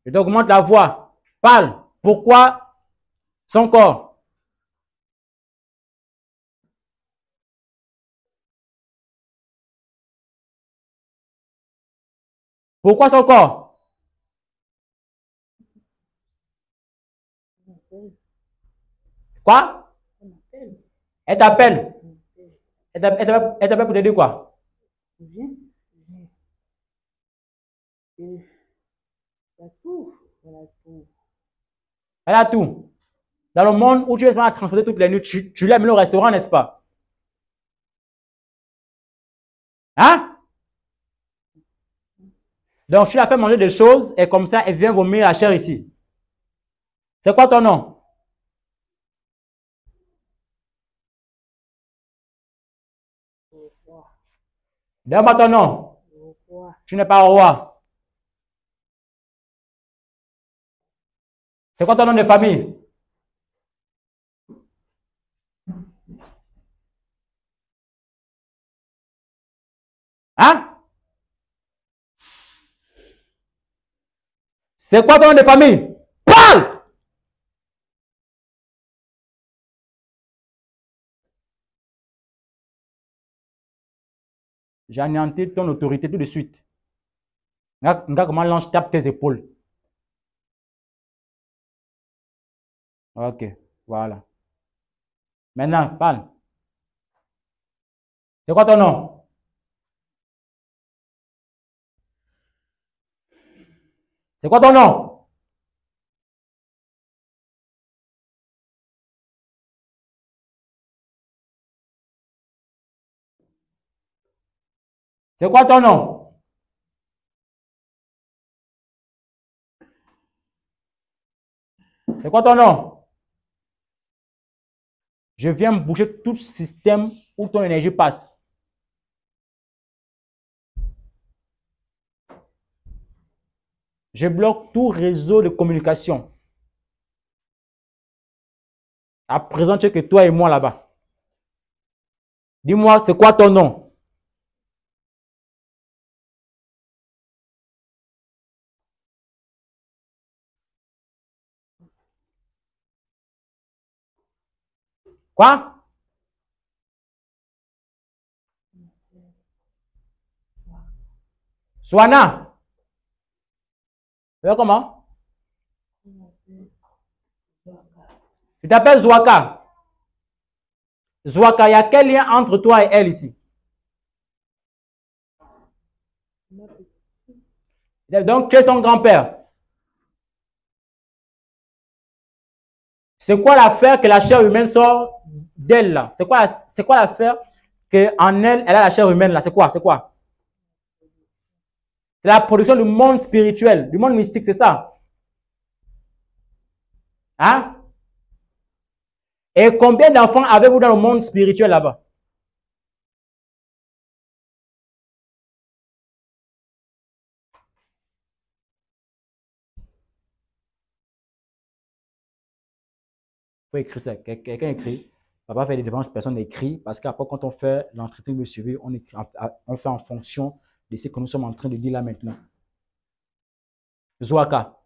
Je t'augmente la voix. Parle. Pourquoi son corps? Pourquoi son corps? Quoi? Elle t'appelle. Elle t'appelle pour te dire quoi? Elle a tout. Dans le monde où tu es à transporter toutes les nuits, tu l'aimes le restaurant, n'est-ce pas? Hein? Donc, tu l'as fait manger des choses et comme ça, elle vient vomir la chair ici. C'est quoi ton nom? Donne-moi ton nom. Tu n'es pas roi. C'est quoi ton nom de famille? Hein? C'est quoi ton nom de famille? Parle! J'ai anéanti ton autorité tout de suite. Regarde comment l'ange tape tes épaules. Ok, voilà. Maintenant, parle. C'est quoi ton nom? C'est quoi ton nom? C'est quoi ton nom? C'est quoi ton nom? Je viens bouger tout système où ton énergie passe. Je bloque tout réseau de communication. À présent, tu es que toi et moi là-bas. Dis-moi, c'est quoi ton nom? Quoi? Swana. Comment? Tu t'appelles Zwaka. Zwaka, il y a quel lien entre toi et elle ici? Donc, tu es son grand-père. C'est quoi l'affaire que la chair humaine sort d'elle là? C'est quoi l'affaire qu'en elle, elle a la chair humaine là? C'est quoi? C'est quoi? C'est la production du monde spirituel, du monde mystique, c'est ça? Hein? Et combien d'enfants avez-vous dans le monde spirituel là-bas? Il faut écrire ça. Quelqu'un écrit. Papa fait des devances, personne n'écrit. Parce qu'après, quand on fait l'entretien de suivi, on fait en fonction de ce que nous sommes en train de dire là maintenant. Zouaka.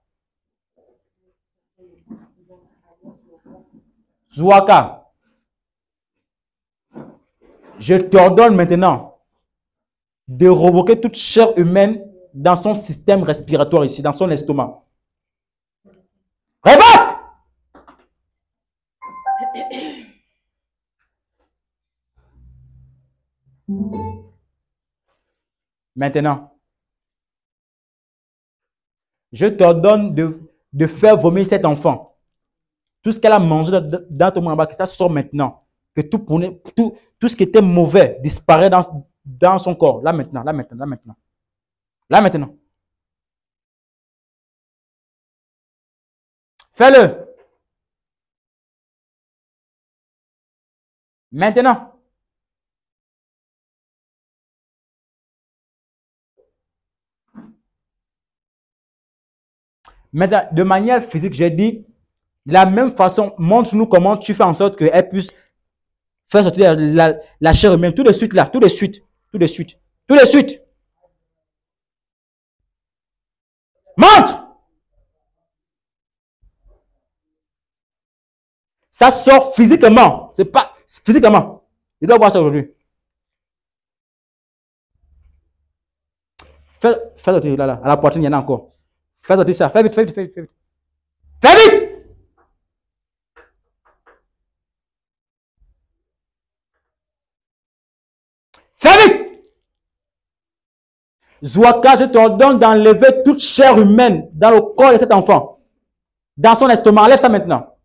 Zouaka. Je t'ordonne maintenant de revoquer toute chair humaine dans son système respiratoire ici, dans son estomac. Révoque! Maintenant, je t'ordonne de faire vomir cet enfant. Tout ce qu'elle a mangé dans ton monde, que ça sort maintenant. Que tout ce qui était mauvais disparaît dans son corps. Là maintenant, là maintenant, là maintenant. Là maintenant. Fais-le. Maintenant. Maintenant, de manière physique, j'ai dit, de la même façon, montre-nous comment tu fais en sorte qu'elle puisse faire sortir la chair humaine. Tout de suite là, tout de suite, tout de suite, tout de suite. Montre! Ça sort physiquement. C'est pas physiquement. Il doit voir ça aujourd'hui. Fais sortir là, là, à la poitrine, il y en a encore. Fais sortir ça. Fais vite, fais vite, fais vite, fais vite. Fais vite! Fais vite! Zouaka, je t'ordonne d'enlever toute chair humaine dans le corps de cet enfant. Dans son estomac. Enlève ça maintenant.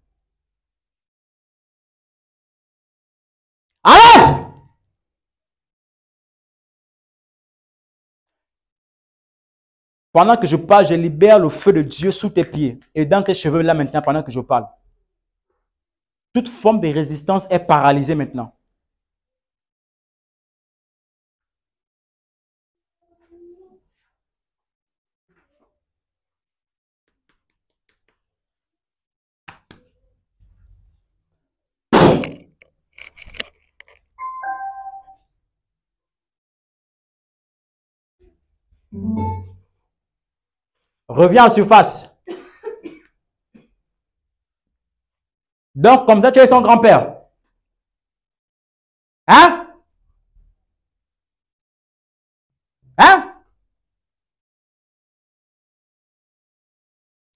Enlève! Pendant que je parle, je libère le feu de Dieu sous tes pieds et dans tes cheveux là maintenant pendant que je parle. Toute forme de résistance est paralysée maintenant. Reviens en surface. Donc, comme ça, tu es son grand-père. Hein? Hein?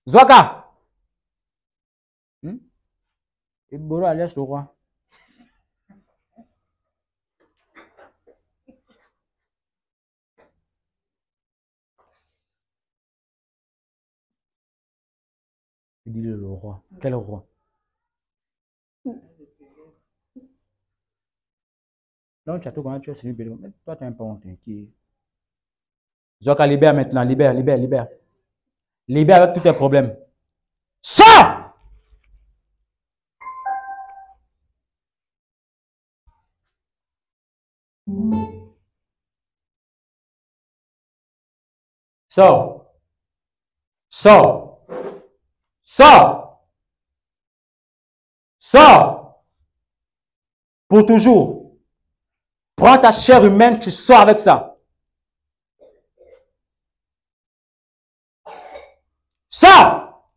Zouaka. Et Boro alias le roi. Il dit le roi. Quel roi? Donc, tu as tout comment tu es celui de mais toi, tu n'as un pas honte. Qui... Zouaka, libère maintenant. Libère, libère, libère. Libère avec tous tes problèmes. Sors! Sors. Sors. Sors. Sors. Pour toujours. Prends ta chair humaine, tu sors avec ça. Sors.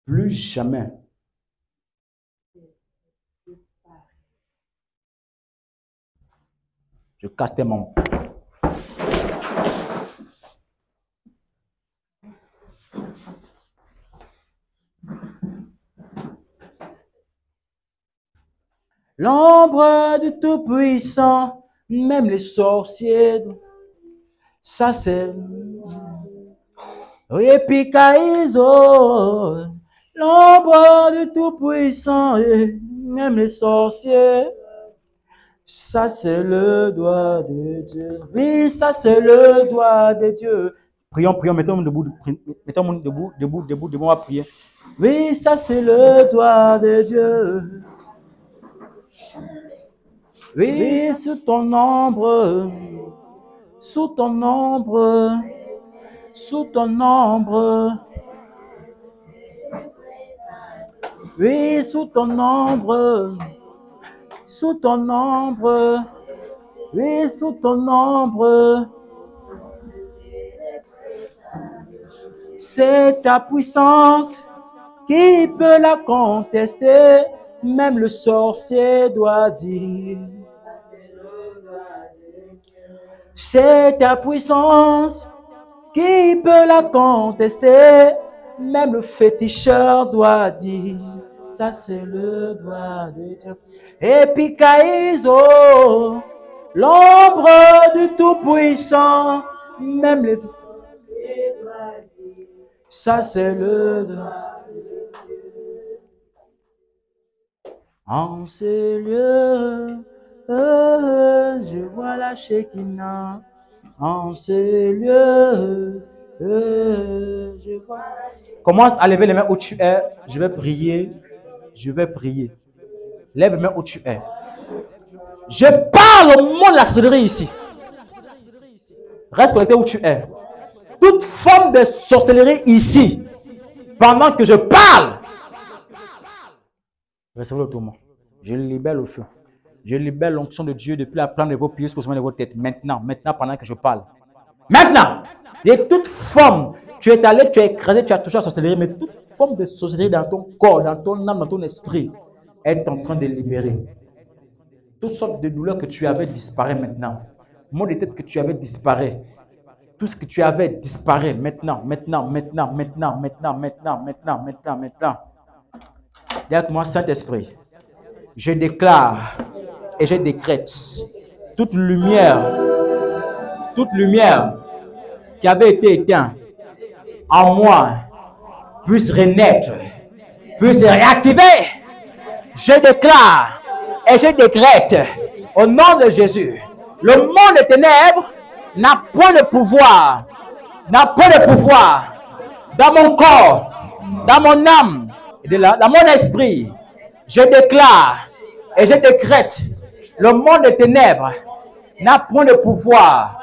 Plus jamais. Je casse tes membres. L'ombre du Tout-Puissant, même les sorciers, ça c'est... Oui, Pikaïso, l'ombre du Tout-Puissant, même les sorciers, ça c'est le doigt de Dieu. Oui, ça c'est le doigt de Dieu. Prions, prions, mettons-nous debout, mettons-nous debout, on va prier. Oui, ça c'est le doigt de Dieu. Oui, sous ton ombre, sous ton ombre, sous ton ombre. Oui, sous ton ombre, sous ton ombre. Oui, sous ton ombre. C'est ta puissance qui peut la contester, même le sorcier doit dire. C'est ta puissance qui peut la contester, même le féticheur doit dire. Ça c'est le doigt de Dieu. Et Pikaïso, l'ombre du Tout-Puissant, même les... Ça c'est le doigt. En ce lieu, je vois la Shekinah. En ce lieu, je vois. Commence à lever les mains où tu es. Je vais prier. Je vais prier. Lève les mains où tu es. Je parle au monde de la sorcellerie ici. Reste connecté où tu es. Toute forme de sorcellerie ici, pendant que je parle, recevez le tourment. Je libère le feu. Je libère l'onction de Dieu depuis la plante de vos pieds jusqu'au sommet de vos têtes. Maintenant, pendant que je parle. Maintenant, et toute forme, tu es allé, tu as écrasé, tu as touché à la sorcellerie, mais toute forme de sorcellerie dans ton corps, dans ton âme, dans ton esprit, est en train de libérer. Toutes sortes de douleurs que tu avais disparaissent maintenant. Maux de tête que tu avais disparaît. Tout ce que tu avais disparaît maintenant. Dis avec moi, Saint-Esprit, je déclare et je décrète toute lumière qui avait été éteinte en moi puisse renaître, puisse se réactiver. Je déclare et je décrète au nom de Jésus, le monde des ténèbres n'a point de pouvoir, dans mon corps, dans mon âme, dans mon esprit. Je déclare et je décrète, le monde des ténèbres n'a point de pouvoir,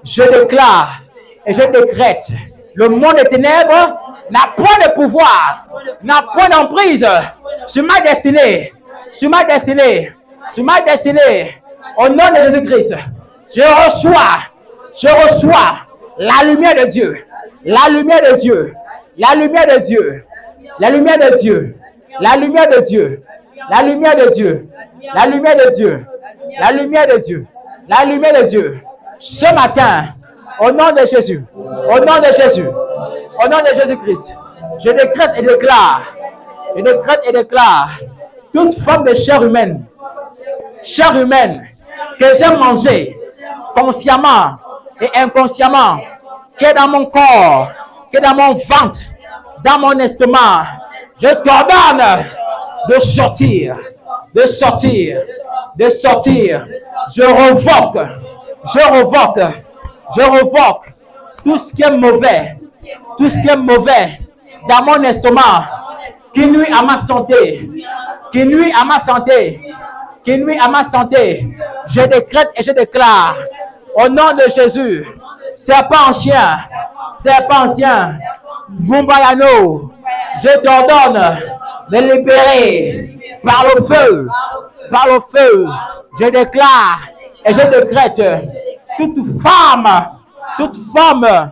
Je déclare et je décrète, le monde des ténèbres n'a point de pouvoir, n'a point d'emprise sur ma destinée, au nom de Jésus-Christ. Je reçois la lumière de Dieu, la lumière de Dieu, la lumière de Dieu, la lumière de Dieu, la lumière de Dieu, la lumière de Dieu, la lumière de Dieu, la lumière de Dieu, la lumière de Dieu. Ce matin, au nom de Jésus, au nom de Jésus, au nom de Jésus-Christ, je décrète et déclare toute forme de chair humaine que j'ai mangée consciemment et inconsciemment, qui est dans mon corps, qui est dans mon ventre, dans mon estomac. Je t'ordonne de sortir. Je revoque tout ce qui est mauvais, dans mon estomac, qui nuit à ma santé, Je décrète et je déclare, au nom de Jésus, serpent ancien, Gumbayano, je t'ordonne de libérer par le feu. Je déclare et je décrète toute forme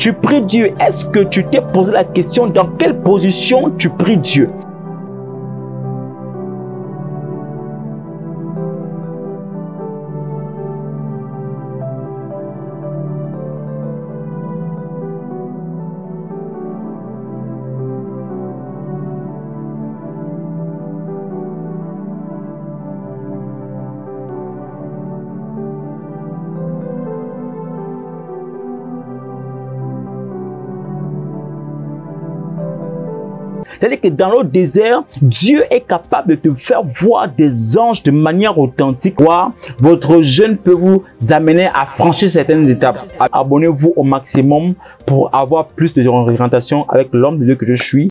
tu pries Dieu? Est-ce que tu t'es posé la question dans quelle position tu pries Dieu? C'est-à-dire que dans le désert, Dieu est capable de te faire voir des anges de manière authentique. Votre jeûne peut vous amener à franchir certaines étapes. Abonnez-vous au maximum pour avoir plus de orientation avec l'homme de Dieu que je suis.